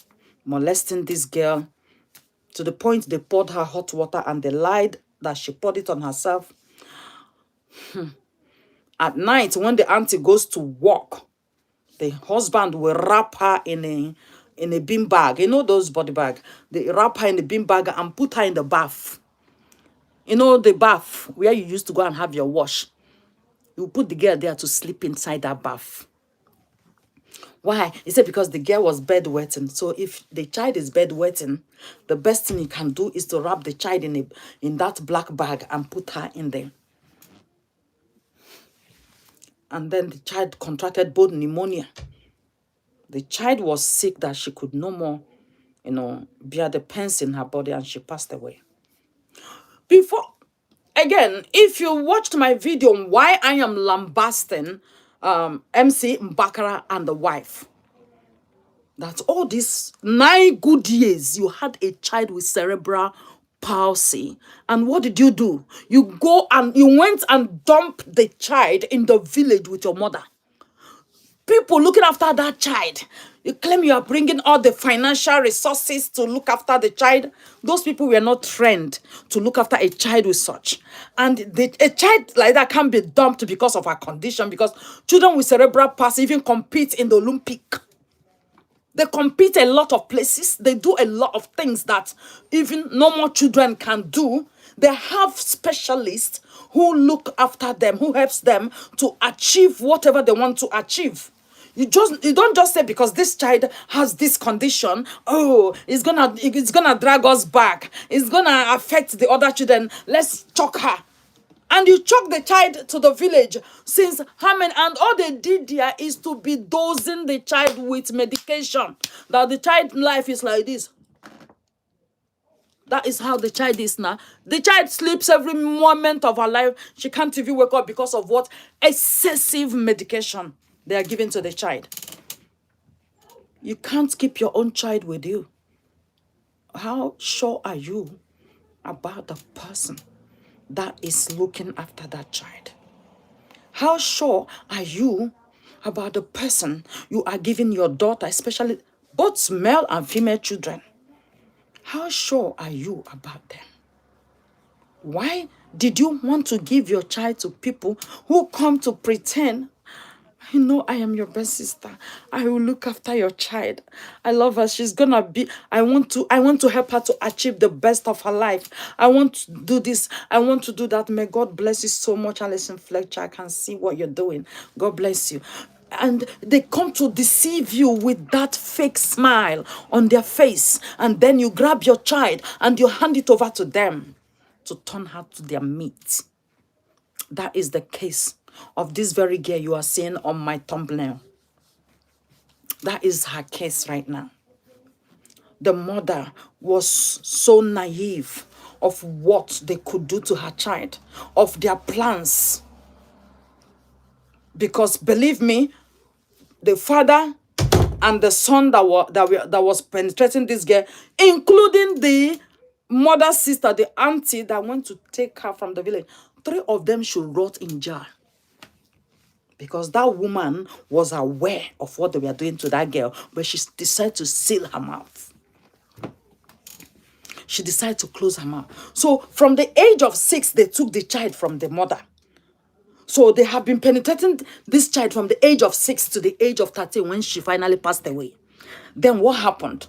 molesting this girl to the point they poured her hot water, and they lied that she poured it on herself. At night, when the auntie goes to work, the husband will wrap her in a bean bag. You know those body bag? They wrap her in a bean bag and put her in the bath. You know the bath where you used to go and have your wash. You put the girl there to sleep inside that bath. Why? He said because the girl was bedwetting. So if the child is bedwetting, the best thing you can do is to wrap the child in that black bag and put her in there. And then the child contracted both pneumonia. The child was sick that she could no more, bear the pains in her body, and she passed away. Again, if you watched my video on why I am lambasting MC Mbakara and the wife, that all these 9 good years you had a child with cerebral palsy, and what did you do? You went and dumped the child in the village with your mother. People looking after that child. You claim you are bringing all the financial resources to look after the child. Those people were not trained to look after a child with such. And a child like that can be dumped because of her condition, because children with cerebral palsy even compete in the Olympic. They compete a lot of places. They do a lot of things that even normal children can do. They have specialists who look after them, who helps them to achieve whatever they want to achieve. You don't just say because this child has this condition, oh, it's gonna drag us back. It's gonna affect the other children. Let's choke her. And you choke the child to the village since how many? And all they did there is to be dosing the child with medication. That the child life is like this. That is how the child is now. The child sleeps every moment of her life. She can't even wake up because of what? Excessive medication they are giving to the child. You can't keep your own child with you. How sure are you about the person that is looking after that child? How sure are you about the person you are giving your daughter, especially both male and female children? How sure are you about them? Why did you want to give your child to people who come to pretend, I know I am your best sister. I will look after your child. I love her. She's gonna be, I want to help her to achieve the best of her life. I want to do this. I want to do that. May God bless you so much, Alison Fletcher. I can see what you're doing. God bless you. And they come to deceive you with that fake smile on their face. And then you grab your child and you hand it over to them to turn her to their meat. That is the case of this very girl you are seeing on my thumbnail. That is her case right now. The mother was so naive of what they could do to her child, of their plans. Because believe me, the father and the son that was penetrating this girl, including the mother's sister, the auntie that went to take her from the village, 3 of them should rot in jail. Because that woman was aware of what they were doing to that girl, but she decided to seal her mouth. She decided to close her mouth. So from the age of 6, they took the child from the mother. So they have been penetrating this child from the age of 6 to the age of 13 when she finally passed away. Then what happened?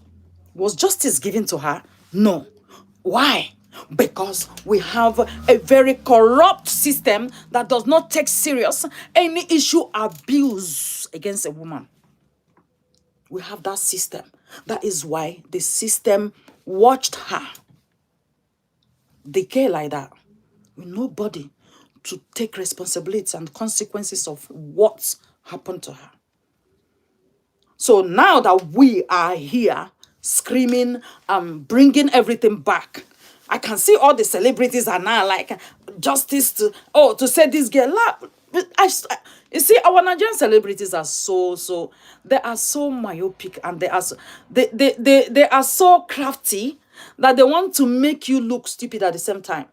Was justice given to her? No. Why? Because we have a very corrupt system that does not take serious any issue abuse against a woman. We have that system. That is why the system watched her decay like that, with nobody to take responsibility and consequences of what happened to her. So now that we are here screaming, bringing everything back, I can see all the celebrities are now like justice to say this girl. You see, our Nigerian celebrities are they are so myopic, and they are so crafty that they want to make you look stupid at the same time.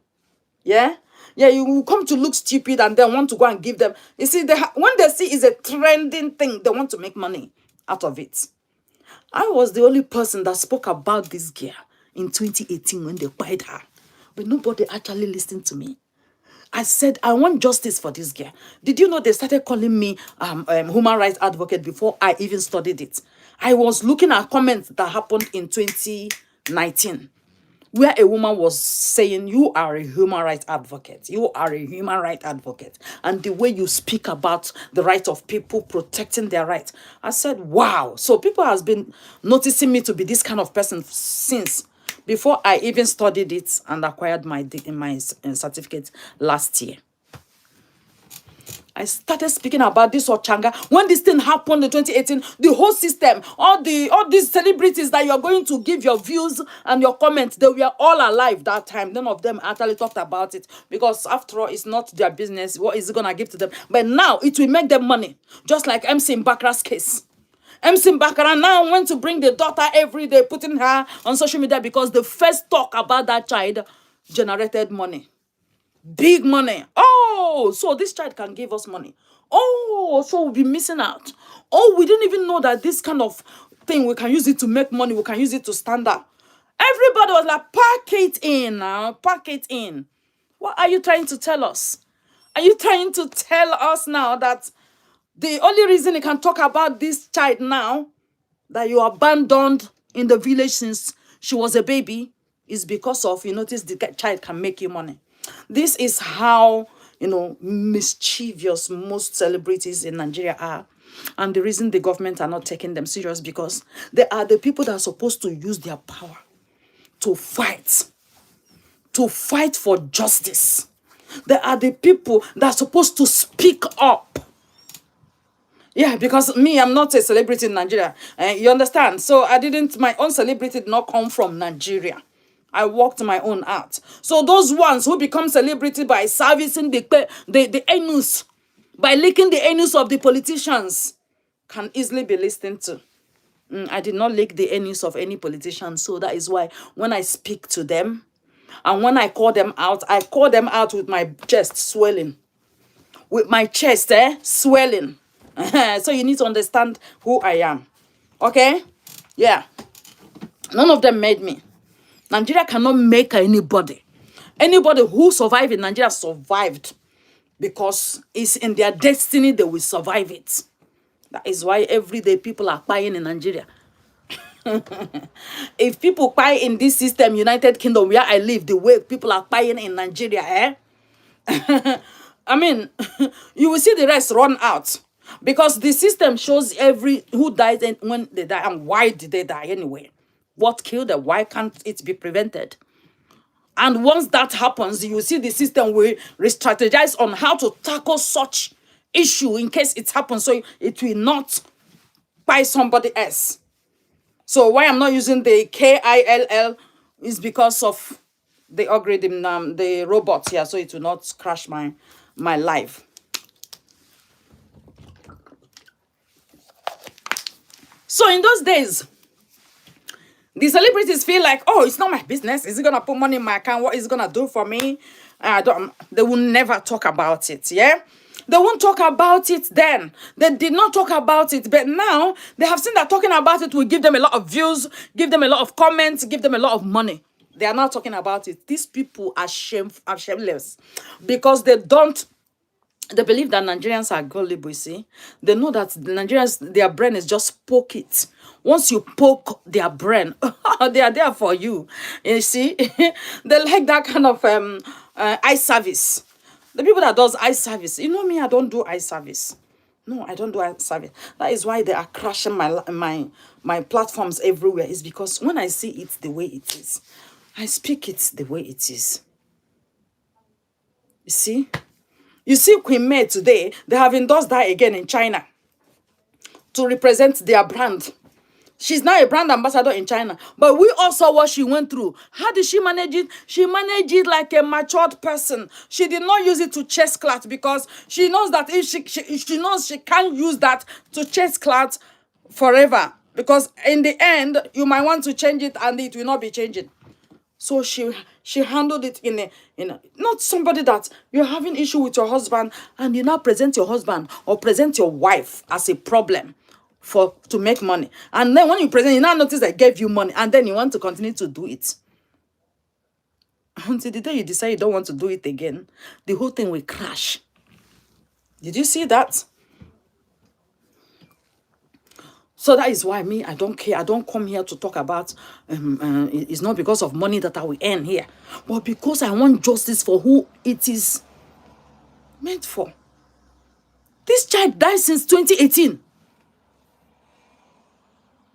Yeah, you will come to look stupid and then want to go and give them. You see, when they see it's a trending thing, they want to make money out of it. I was the only person that spoke about this girl in 2018 when they quiet her, but nobody actually listened to me. I said, I want justice for this girl. Did you know they started calling me human rights advocate before I even studied it? I was looking at comments that happened in 2019, where a woman was saying, you are a human rights advocate. You are a human rights advocate. And the way you speak about the right of people, protecting their rights. I said, wow. So people has been noticing me to be this kind of person since before I even studied it and acquired my certificate last year. I started speaking about this Ochanya. When this thing happened in 2018, the whole system, all these celebrities that you're going to give your views and your comments, they were all alive that time. None of them actually talked about it because after all, it's not their business. What is it going to give to them? But now it will make them money. Just like MC Mbakara's case. MC Mbakara now went to bring the daughter every day, putting her on social media because the first talk about that child generated money. Big money. Oh, so this child can give us money. Oh, so we'll be missing out. Oh, we didn't even know that this kind of thing, we can use it to make money. We can use it to stand up. Everybody was like, pack it in now. Pack it in. What are you trying to tell us? Are you trying to tell us now that the only reason you can talk about this child now, that you abandoned in the village since she was a baby, is because of, you notice the child can make you money? This is how, mischievous most celebrities in Nigeria are. And the reason the government are not taking them serious, because they are the people that are supposed to use their power to fight for justice. They are the people that are supposed to speak up. Yeah, because me, I'm not a celebrity in Nigeria. You understand? So my own celebrity did not come from Nigeria. I worked my own out. So those ones who become celebrity by servicing the anus, by licking the anus of the politicians, can easily be listened to. I did not lick the anus of any politician. So that is why when I speak to them and when I call them out with my chest swelling. With my chest swelling. So you need to understand who I am. Okay? Yeah. None of them made me. Nigeria cannot make anybody. Anybody who survived in Nigeria survived because it's in their destiny they will survive it. That is why every day people are crying in Nigeria. If people cry in this system, United Kingdom, where I live, the way people are crying in Nigeria, I mean, you will see the rest run out. Because the system shows who dies and when they die and why did they die anyway. What killed them? Why can't it be prevented? And once that happens, you will see the system will re-strategize on how to tackle such issue in case it happens, so it will not by somebody else. So why I'm not using the KILL is because of the algorithm, the robots here, so it will not crash my live. So in those days, the celebrities feel like, oh, it's not my business. Is it gonna put money in my account? What is it gonna do for me? They will never talk about it. Yeah, they won't talk about it then. They did not talk about it, but now they have seen that talking about it will give them a lot of views, give them a lot of comments, give them a lot of money. They are not talking about it. These people are shameless because they believe that Nigerians are gullible, you see. They know that the Nigerians, their brain is just poke it. Once you poke their brain, they are there for you. You see, they like that kind of eye service. The people that does eye service, you know me, I don't do eye service. No, I don't do eye service. That is why they are crashing my platforms everywhere. Is because when I see it the way it is, I speak it the way it is. You see? You see Queen May today, they have endorsed her again in China to represent their brand. She's now a brand ambassador in China. But we all saw what she went through. How did she manage it? She managed it like a matured person. She did not use it to chase clout because she knows that if she knows she can't use that to chase clout forever. Because in the end, you might want to change it and it will not be changing. So she handled it in a not somebody that you're having issue with your husband and you now present your husband or present your wife as a problem to make money. And then when you present, you now notice I gave you money and then you want to continue to do it. Until the day you decide you don't want to do it again, the whole thing will crash. Did you see that? So that is why I don't care. I don't come here to talk about, it's not because of money that I will earn here, but because I want justice for who it is meant for. This child died since 2018.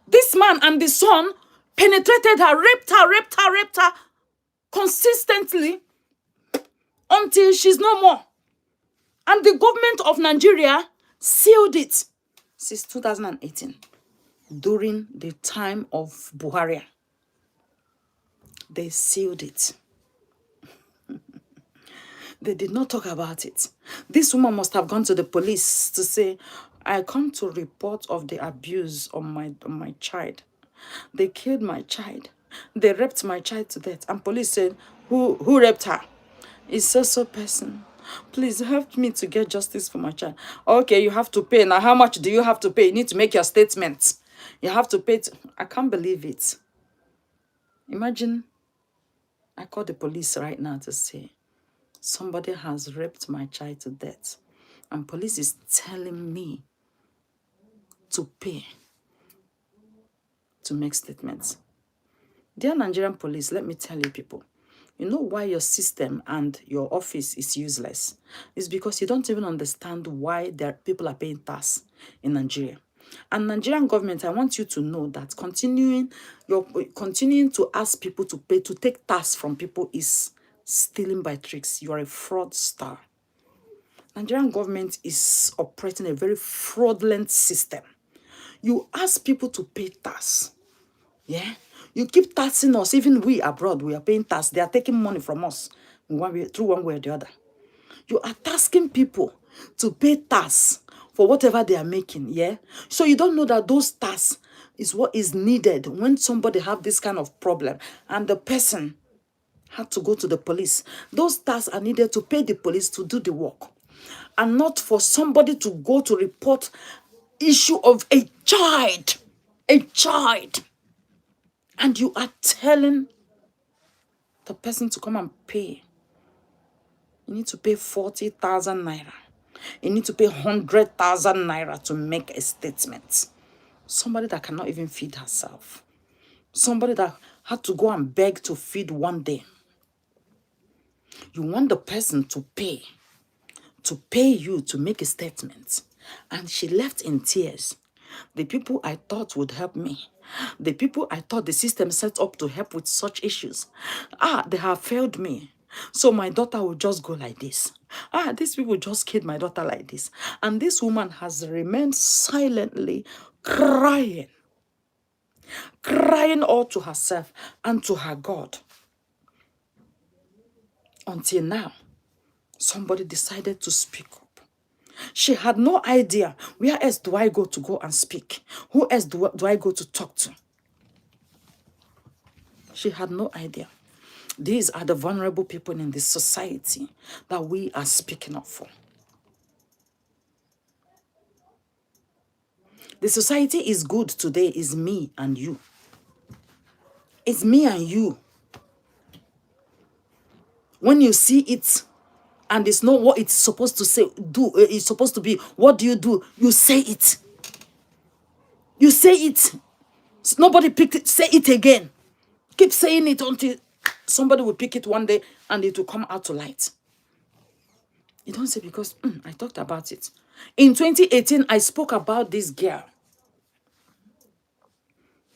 This man and the son penetrated her, raped her consistently until she's no more. And the government of Nigeria sealed it since 2018. During the time of Buhari, they sealed it. They did not talk about it. This woman must have gone to the police to say, I come to report of the abuse on my child. They killed my child. They raped my child to death. And police said, who raped her? It's so person. Please help me to get justice for my child. Okay, you have to pay. Now, how much do you have to pay? You need to make your statement. You have to pay. I can't believe it. Imagine I call the police right now to say, somebody has raped my child to death. And police is telling me to pay to make statements. Dear Nigerian police, let me tell you people, you know why your system and your office is useless? It's because you don't even understand why people are paying tax in Nigeria. And Nigerian government, I want you to know that continuing to ask people to pay, to take tax from people is stealing by tricks. You are a fraudster. Nigerian government is operating a very fraudulent system. You ask people to pay tax. Yeah? You keep taxing us. Even we abroad, we are paying tax. They are taking money from us through one way or the other. You are tasking people to pay tax for whatever they are making, yeah? So you don't know that those tax is what is needed when somebody have this kind of problem and the person had to go to the police. Those tax are needed to pay the police to do the work and not for somebody to go to report issue of a child. And you are telling the person to come and pay. You need to pay 40,000 naira. You need to pay 100,000 naira to make a statement. Somebody that cannot even feed herself. Somebody that had to go and beg to feed one day. You want the person to pay you to make a statement. And she left in tears. The people I thought would help me, the people I thought the system set up to help with such issues, they have failed me. So my daughter will just go like this. These people just killed my daughter like this. And this woman has remained silently crying all to herself and to her God. Until now, somebody decided to speak up. She had no idea. Where else do I go to go and speak? Who else do I go to talk to? She had no idea. These are the vulnerable people in this society that we are speaking up for. The society is good today, is me and you. It's me and you. When you see it and it's not what it's supposed to say, it's supposed to be, what do? You say it. You say it. Nobody picked it. Say it again. Keep saying it until somebody will pick it one day and it will come out to light. You don't say because I talked about it. In 2018, I spoke about this girl.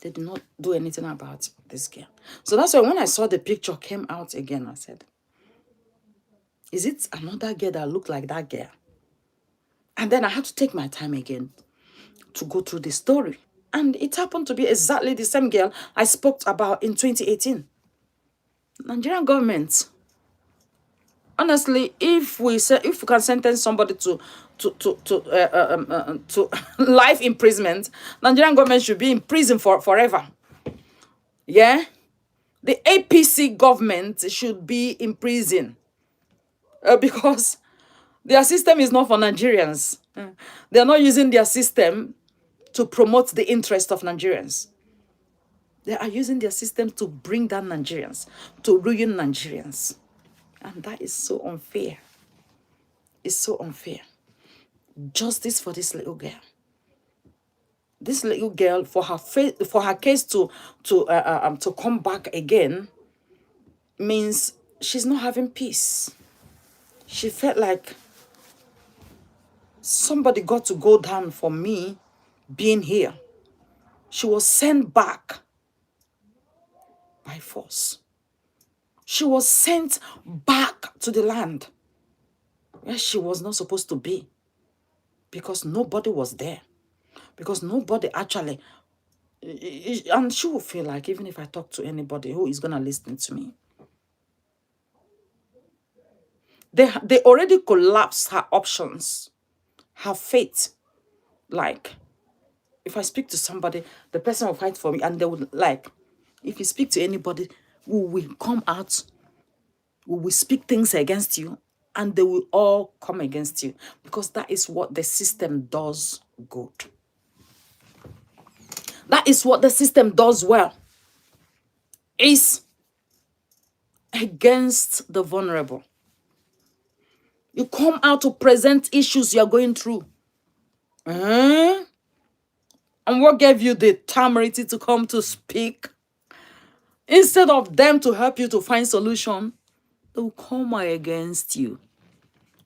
They did not do anything about this girl. So that's why when I saw the picture came out again, I said, is it another girl that looked like that girl? And then I had to take my time again to go through the story. And it happened to be exactly the same girl I spoke about in 2018. Nigerian government, honestly, if we can sentence somebody to life imprisonment, Nigerian government should be in prison forever. Yeah, the APC government should be in prison because their system is not for Nigerians. They are not using their system to promote the interest of Nigerians. They are using their system to bring down Nigerians, to ruin Nigerians. And that is so unfair. It's so unfair. Justice for this little girl. This little girl, for her case to come back again, means she's not having peace. She felt like somebody got to go down for me being here. She was sent back by force. She was sent back to the land where she was not supposed to be because nobody was there. Because nobody actually, and she will feel like even if I talk to anybody who is going to listen to me, they already collapsed her options, her fate. Like, if I speak to somebody, the person will fight for me, and they would like, if you speak to anybody, we will come out, we will speak things against you, and they will all come against you because that is what the system does good. That is what the system does well. Is against the vulnerable. You come out to present issues you're going through. And what gave you the temerity to come to speak? Instead of them to help you to find solution, they will come against you.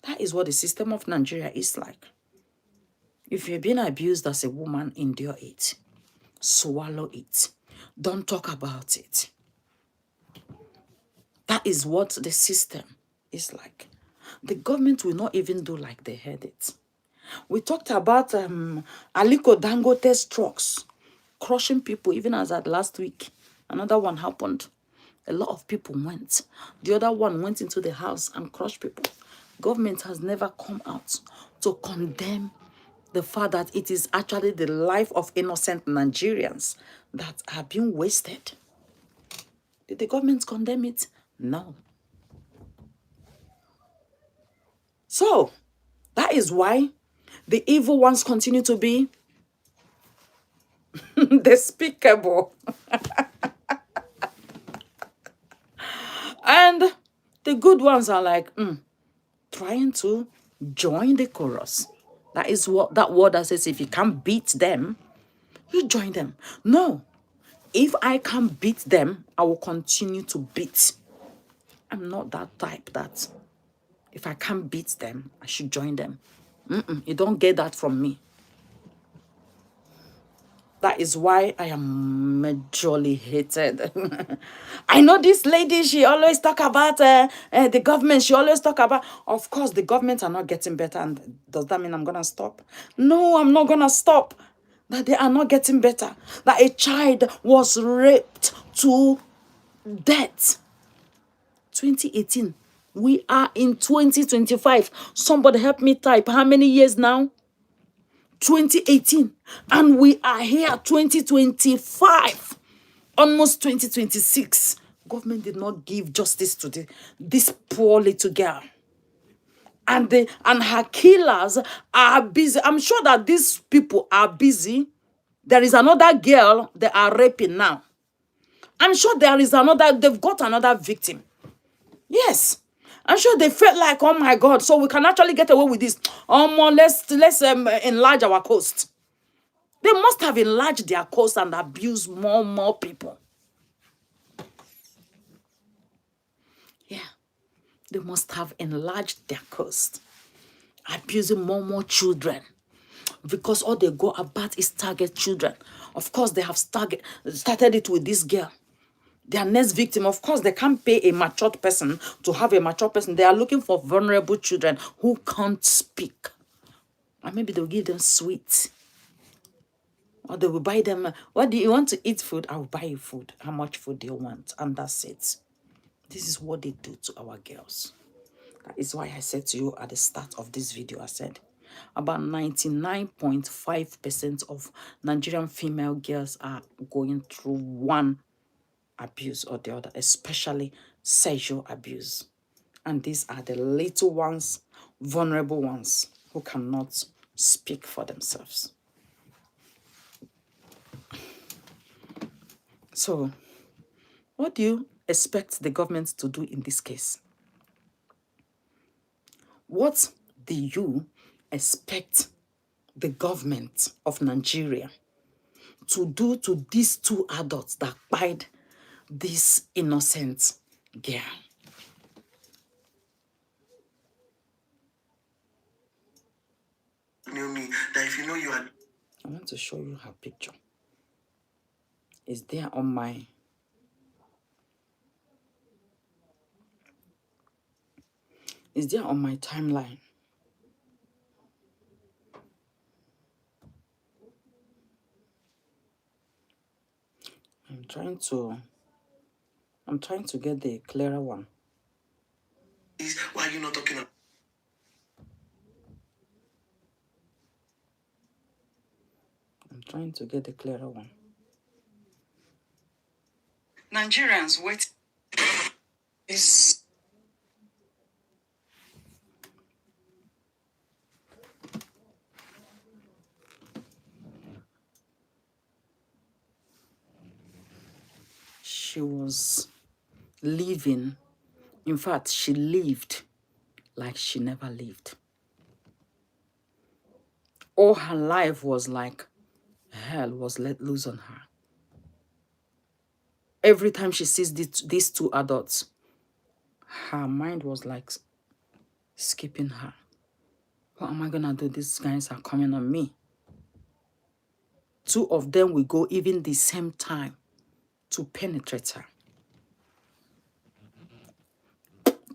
That is what the system of Nigeria is like. If you're being abused as a woman, endure it. Swallow it. Don't talk about it. That is what the system is like. The government will not even do like they had it. We talked about Aliko Dangote's trucks crushing people, even as at last week. Another one happened. A lot of people went. The other one went into the house and crushed people. Government has never come out to condemn the fact that it is actually the life of innocent Nigerians that are being wasted. Did the government condemn it? No. So, that is why the evil ones continue to be despicable. And the good ones are like, trying to join the chorus. That is what that word that says, if you can't beat them, you join them. No. If I can't beat them, I will continue to beat. I'm not that type that if I can't beat them, I should join them. You don't get that from me. That is why I am majorly hated. I know this lady, she always talk about the government. She always talk about, of course, the government are not getting better. And does that mean I'm going to stop? No, I'm not going to stop. That they are not getting better. That a child was raped to death. 2018, We are in 2025. Somebody help me type. How many years now? 2018. And we are here 2025. Almost 2026. Government did not give justice to this poor little girl. And her killers are busy. I'm sure that these people are busy. There is another girl they are raping now. I'm sure there is they've got another victim. Yes. I'm sure they felt like, oh my God, so we can actually get away with this. Let's enlarge our coast. They must have enlarged their coast and abused more people. Yeah. They must have enlarged their coast, abusing more children. Because all they go about is target children. Of course, they have started it with this girl. Their next victim, of course, they can't pay a matured person to have a mature person. They are looking for vulnerable children who can't speak. And maybe they'll give them sweets. Or they will buy them, what do you want to eat food? I will buy you food. How much food do you want? And that's it. This is what they do to our girls. That is why I said to you at the start of this video, I said, about 99.5% of Nigerian female girls are going through one abuse or the other, especially sexual abuse. And these are the little ones, vulnerable ones, who cannot speak for themselves. So, what do you expect the government to do in this case? What do you expect the government of Nigeria to do to these two adults that killed this innocent girl? Knew me that if you know you are. I want to show you her picture. It's there on my. It's there on my timeline. I'm trying to get the clearer one. Why are you not talking about? I'm trying to get the clearer one. Nigerians, wait. Is She was living. In fact, she lived like she never lived. All her life was like hell was let loose on her. Every time she sees these two adults, her mind was like skipping her. What am I gonna do? These guys are coming on me. Two of them will go even the same time to penetrate her.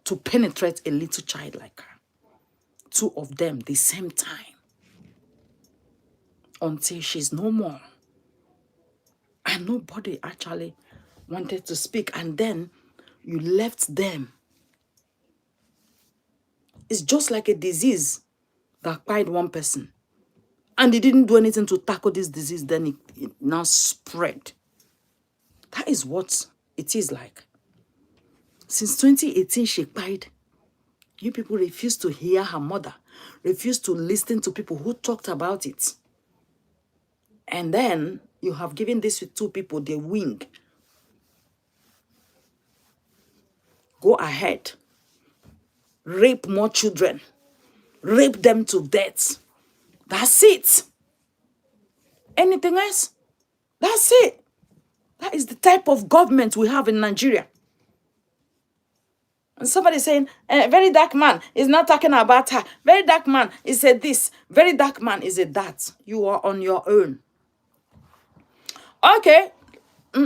To penetrate a little child like her. Two of them the same time. Until she's no more. And nobody actually wanted to speak. And then you left them. It's just like a disease that killed one person. And they didn't do anything to tackle this disease. Then it now spread. That is what it is like. Since 2018, she died. You people refused to hear her mother. Refused to listen to people who talked about it. And then you have given these two people the wing. Go ahead. Rape more children. Rape them to death. That's it. Anything else? That's it. That is the type of government we have in Nigeria. And somebody saying, very dark man is not talking about her. Very dark man is a this. Very dark man is a that. You are on your own. Okay,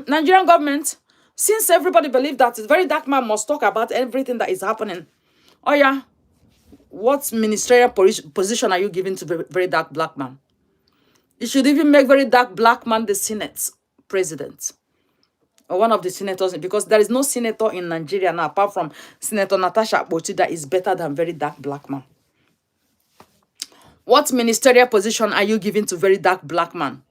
Nigerian government, since everybody believes that very dark man must talk about everything that is happening. Oh yeah, what ministerial position are you giving to very dark black man? You should even make very dark black man the Senate president. or one of the senators, because there is no senator in Nigeria now apart from Senator Natasha Akpoti that is better than very dark black man. What ministerial position are you giving to very dark black man?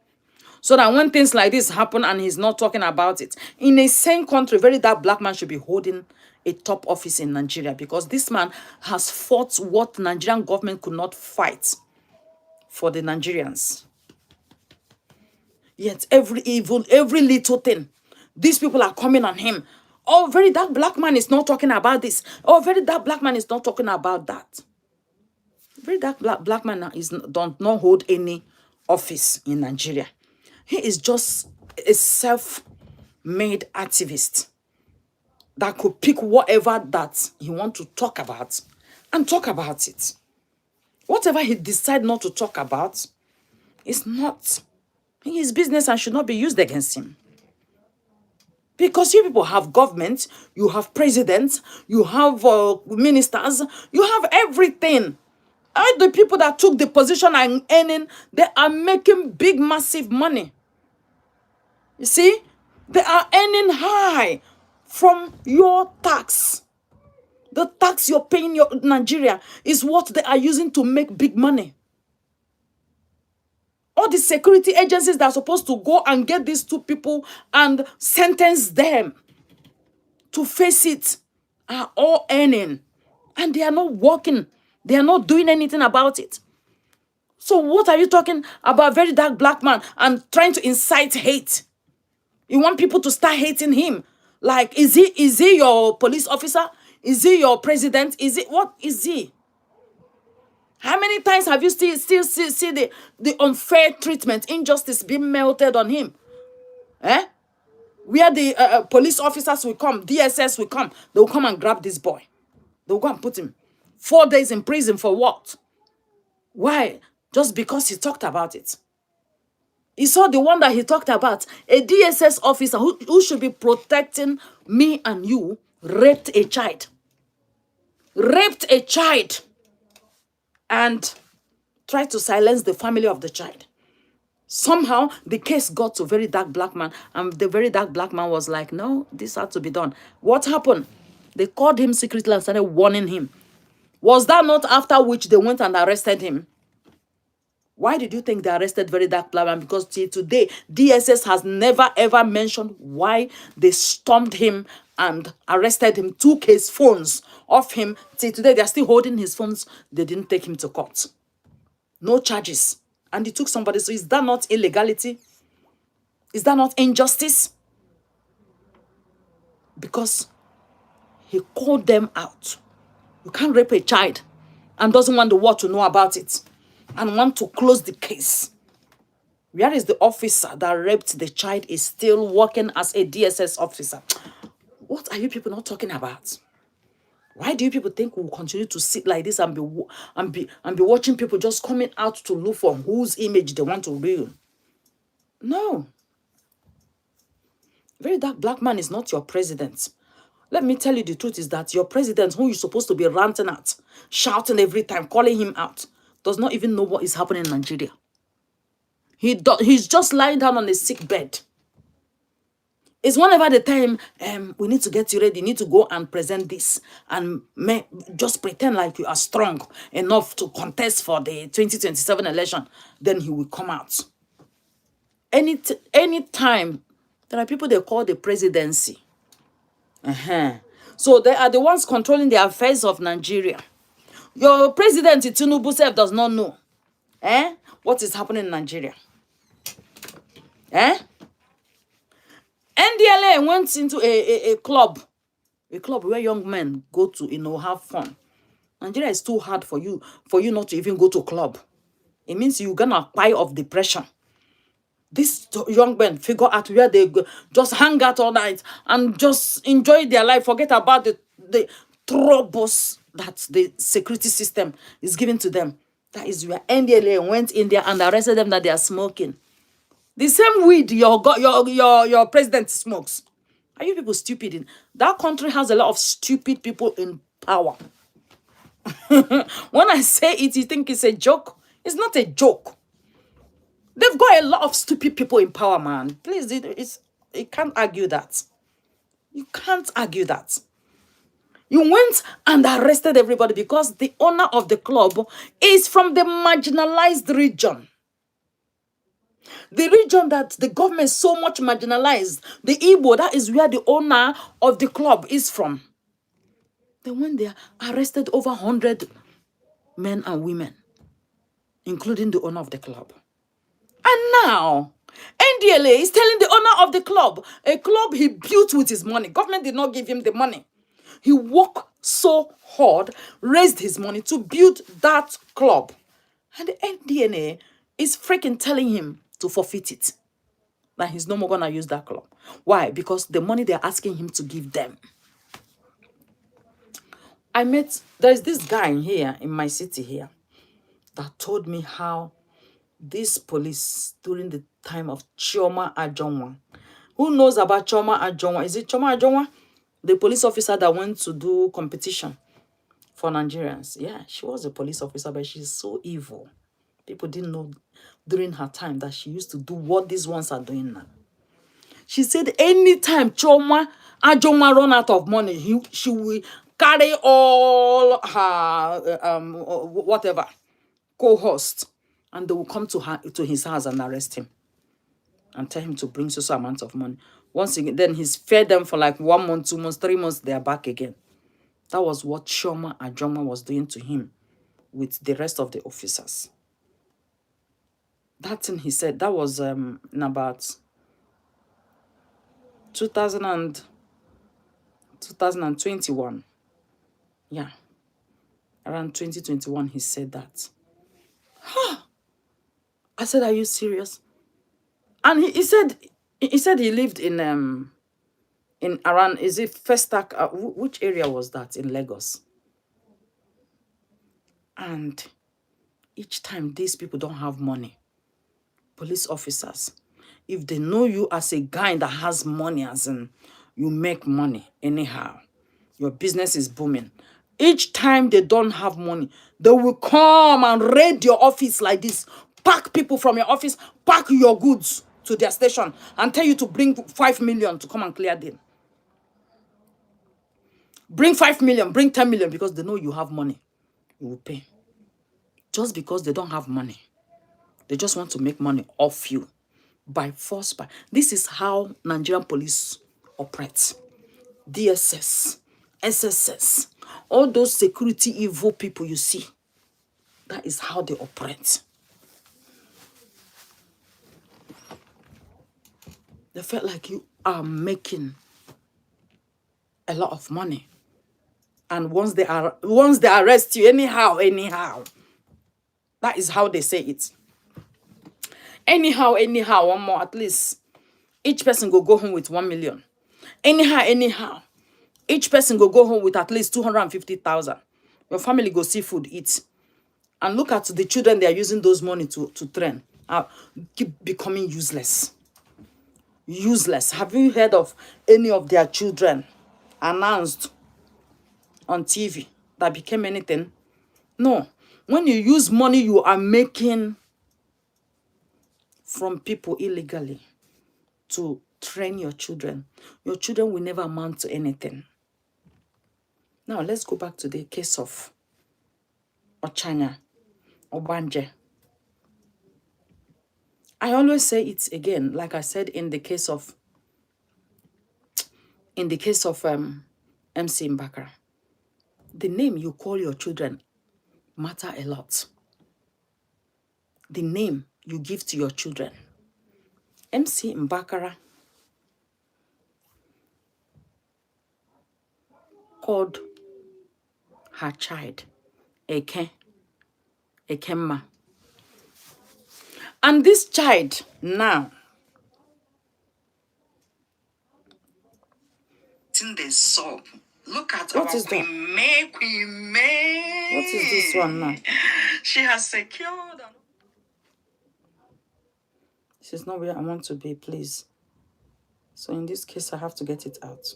So that when things like this happen and he's not talking about it, in a same country, very dark black man should be holding a top office in Nigeria, because this man has fought what Nigerian government could not fight for the Nigerians. Yet every evil, every little thing, these people are coming on him. Oh, very dark black man is not talking about this. Oh, very dark black man is not talking about that. Very dark black man don't not hold any office in Nigeria. He is just a self-made activist that could pick whatever that he wants to talk about and talk about it. Whatever he decides not to talk about is not his business and should not be used against him. Because you people have government, you have presidents, you have ministers, you have everything. And the people that took the position and earning, they are making big, massive money. You see, they are earning high from your tax. The tax you're paying your Nigeria is what they are using to make big money. All the security agencies that are supposed to go and get these two people and sentence them to face it are all earning. And they are not working. They are not doing anything about it. So what are you talking about very dark black man and trying to incite hate? You want people to start hating him. Like, is he your police officer? Is he your president? What is he? How many times have you still see the unfair treatment, injustice being melted on him? Where the police officers will come, DSS will come, they will come and grab this boy. They will go and put him 4 days in prison for what? Why? Just because he talked about it. He saw the one that he talked about, a DSS officer who should be protecting me and you, raped a child. Raped a child. And tried to silence the family of the child. Somehow, the case got to very dark black man. And the very dark black man was like, no, this had to be done. What happened? They called him secretly and started warning him. Was that not after which they went and arrested him? Why did you think they arrested very dark black man? Because till today, DSS has never ever mentioned why they stormed him and arrested him, took his phones off him. Till today, they are still holding his phones. They didn't take him to court. No charges. And he took somebody. So is that not illegality? Is that not injustice? Because he called them out. You can't rape a child and doesn't want the world to know about it and want to close the case. Where is the officer that raped the child is still working as a DSS officer? What are you people not talking about? Why do you people think we'll continue to sit like this and be watching people just coming out to look for whose image they want to ruin? No. Very dark black man is not your president. Let me tell you the truth is that your president, who you're supposed to be ranting at, shouting every time, calling him out, does not even know what is happening in Nigeria. He's just lying down on a sick bed. It's whenever the time, we need to get you ready, you need to go and present this and just pretend like you are strong enough to contest for the 2027 election, then he will come out. Any time, there are people they call the presidency. So they are the ones controlling the affairs of Nigeria. Your president, Tinubu self, does not know what is happening in Nigeria. NDLA went into a club where young men go to, have fun. Nigeria is too hard for you not to even go to a club. It means you're gonna die of depression. These young men figure out where they go, just hang out all night and just enjoy their life, forget about the troubles that the security system is giving to them. That is where NDLA went in there and arrested them that they are smoking. The same weed your president smokes. Are you people stupid? That country has a lot of stupid people in power. When I say it, you think it's a joke? It's not a joke. They've got a lot of stupid people in power, man. Please, it can't argue that. You can't argue that. You went and arrested everybody because the owner of the club is from the marginalized region. The region that the government so much marginalized, the Igbo, that is where the owner of the club is from. Then when they arrested over 100 men and women, including the owner of the club. And now, NDLA is telling the owner of the club, a club he built with his money. Government did not give him the money. He worked so hard, raised his money to build that club. And the NDLA is freaking telling him to forfeit it. That he's no more going to use that club. Why? Because the money they're asking him to give them. There's this guy here in my city here that told me how this police during the time of Chioma Ajonwa. Who knows about Chioma Ajonwa? Is it Chioma Ajonwa? The police officer that went to do competition for Nigerians. Yeah, she was a police officer, but she's so evil. People didn't know during her time that she used to do what these ones are doing now. She said anytime Chioma Ajonwa run out of money, she will carry all her whatever co-host, and they will come to his house and arrest him and tell him to bring so amount of money. Once again, then he's fed them for like 1 month, 2 months, 3 months, they are back again. That was what Chioma Ajonwa was doing to him with the rest of the officers. That thing he said, that was in about 2021. Yeah. Around 2021, he said that. I said, are you serious? And he said he lived in around, is it Festac? Which area was that in Lagos? And each time these people don't have money, police officers, if they know you as a guy that has money, as in you make money anyhow, your business is booming, each time they don't have money, they will come and raid your office like this, pack people from your office, pack your goods to their station and tell you to bring 5 million to come and clear them. Bring 5 million, bring 10 million, because they know you have money. You will pay. Just because they don't have money. They just want to make money off you. By force. This is how Nigerian police operate. DSS, SSS, all those security evil people you see. That is how they operate. They felt like you are making a lot of money. And once they arrest you, anyhow, that is how they say it. Anyhow, one more, at least each person go home with 1 million. Anyhow, each person go home with at least 250,000. Your family go see food, eat. And look at the children they are using those money to train. Keep becoming useless. Useless. Have you heard of any of their children announced on TV that became anything? No. When you use money you are making from people illegally to train your children will never amount to anything. Now let's go back to the case of Ochanya, Ogbanje. I always say it again, like I said in the case of MC Mbakara. The name you call your children matter a lot. The name you give to your children. MC Mbakara called her child Ekemma. And this child now, in the soap. Look at what our Queen May. What is this one now? She has secured. This is not where I want to be, please. So in this case, I have to get it out.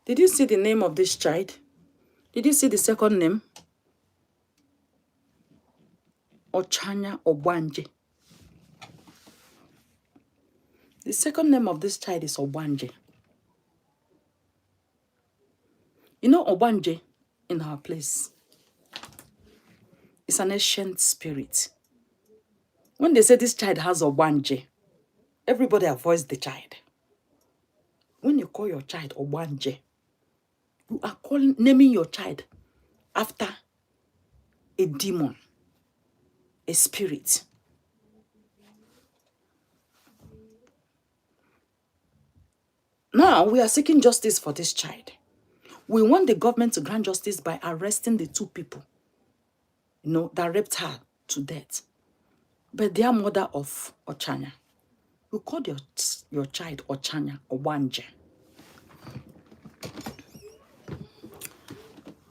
Did you see the name of this child? Did you see the second name? Ochanya Ogbanje. The second name of this child is Ogbanje. You know Ogbanje in our place is an ancient spirit. When they say this child has Ogbanje, everybody avoids the child. When you call your child Ogbanje, you are naming your child after a demon, a spirit. Now we are seeking justice for this child. We want the government to grant justice by arresting the two people, that raped her to death. But they are mother of Ochanya. You called your child Ochanya, Ogbanje.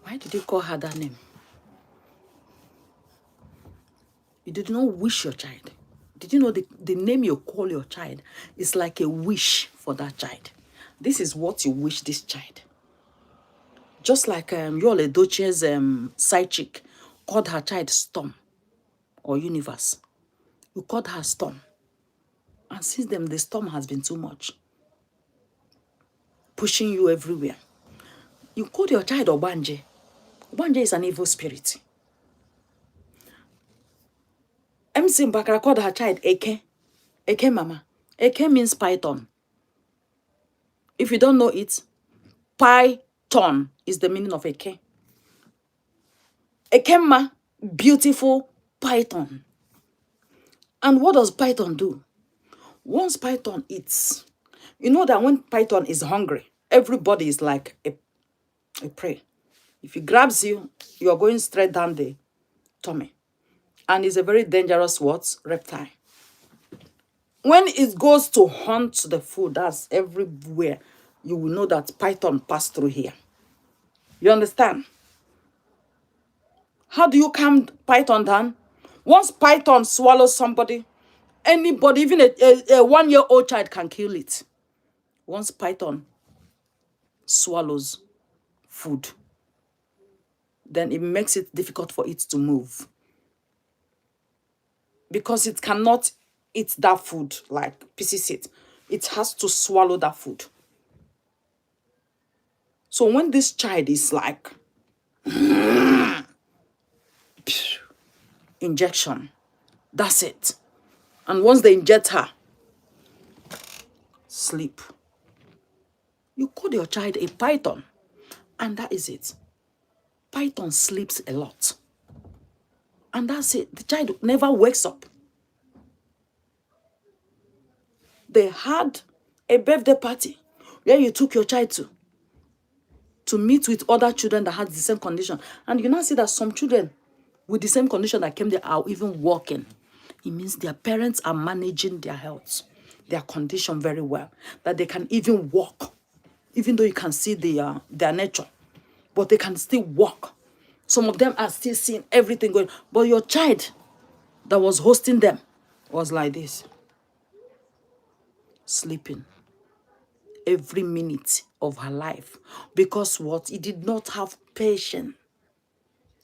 Why did you call her that name? You did not wish your child. Did you know the name you call your child is like a wish for that child? This is what you wish this child. Just like Yul Edochie's side chick called her child Storm or Universe. You called her Storm. And since then, the storm has been too much. Pushing you everywhere. You called your child Ogbanje. Ogbanje is an evil spirit. MC Mbakara called her child Eke. Eke Mama. Eke means python. If you don't know it, python is the meaning of Eke. Ekema, beautiful python. And what does python do? Once python eats, you know that when python is hungry, everybody is like a prey. If it grabs you, you are going straight down the tummy. And it's a very dangerous reptile. When it goes to hunt the food, that's everywhere, you will know that python passed through here. You understand? How do you calm python down? Once python swallows somebody, anybody, even a 1-year-old child can kill it. Once python swallows food, then it makes it difficult for it to move. Because it cannot eat that food, like pieces it. It has to swallow that food. So when this child is like, injection, that's it. And once they inject her, sleep. You call your child a python, and that is it. Python sleeps a lot. And that's it. The child never wakes up. They had a birthday party where you took your child to meet with other children that had the same condition. And you now see that some children with the same condition that came there are even walking. It means their parents are managing their health, their condition very well, that they can even walk, even though you can see their nature, but they can still walk. Some of them are still seeing everything going. But your child that was hosting them was like this, sleeping every minute of her life. Because what? He did not have patience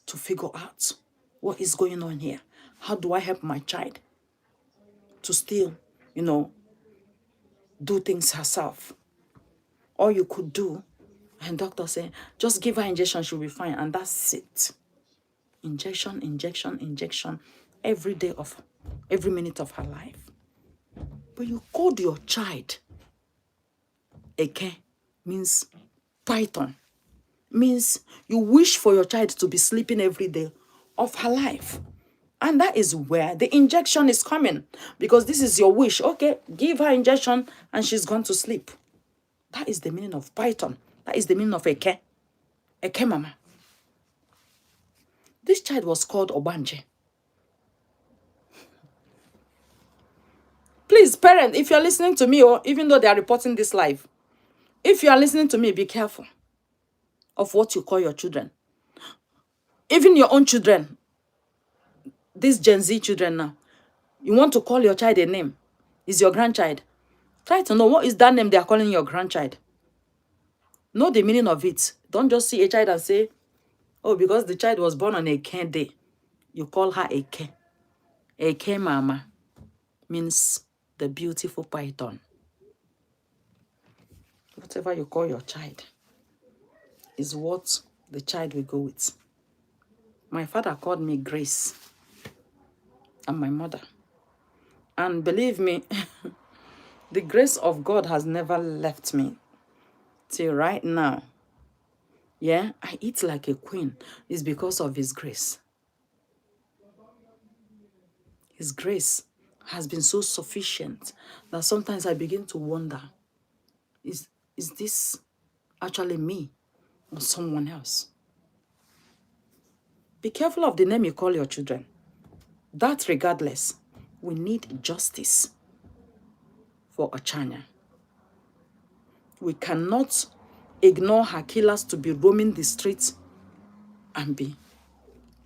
to figure out what is going on here. How do I help my child to still, do things herself? All you could do, and doctor said, just give her injection, she'll be fine. And that's it. Injection, injection, injection, every minute of her life. But you called your child Eke, means python, means you wish for your child to be sleeping every day of her life. And that is where the injection is coming, because this is your wish. Okay, give her injection and she's gone to sleep. That is the meaning of python. That is the meaning of Eke. Eke Mama. This child was called Ogbanje. Please, parents, if you're listening to me, or even though they are reporting this live, if you are listening to me, be careful of what you call your children. Even your own children, these Gen Z children now, you want to call your child a name, is your grandchild. Try to know what is that name they are calling your grandchild. Know the meaning of it. Don't just see a child and say, oh, because the child was born on a Eke day, you call her Eke. Eke Mama means the beautiful python. whatever you call your child is what the child will go with. My father called me Grace, and my mother. And believe me, the grace of God has never left me till right now. Yeah, I eat like a queen. It's because of His grace. His grace has been so sufficient that sometimes I begin to wonder, is this actually me or someone else? Be careful of the name you call your children. That regardless, we need justice for Ochanya. We cannot ignore her killers to be roaming the streets and be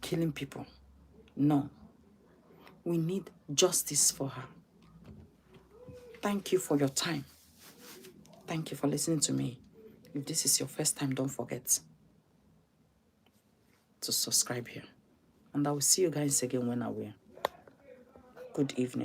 killing people. No. We need justice for her. Thank you for your time. Thank you for listening to me. If this is your first time, don't forget to subscribe here. And I will see you guys again when I will. Good evening.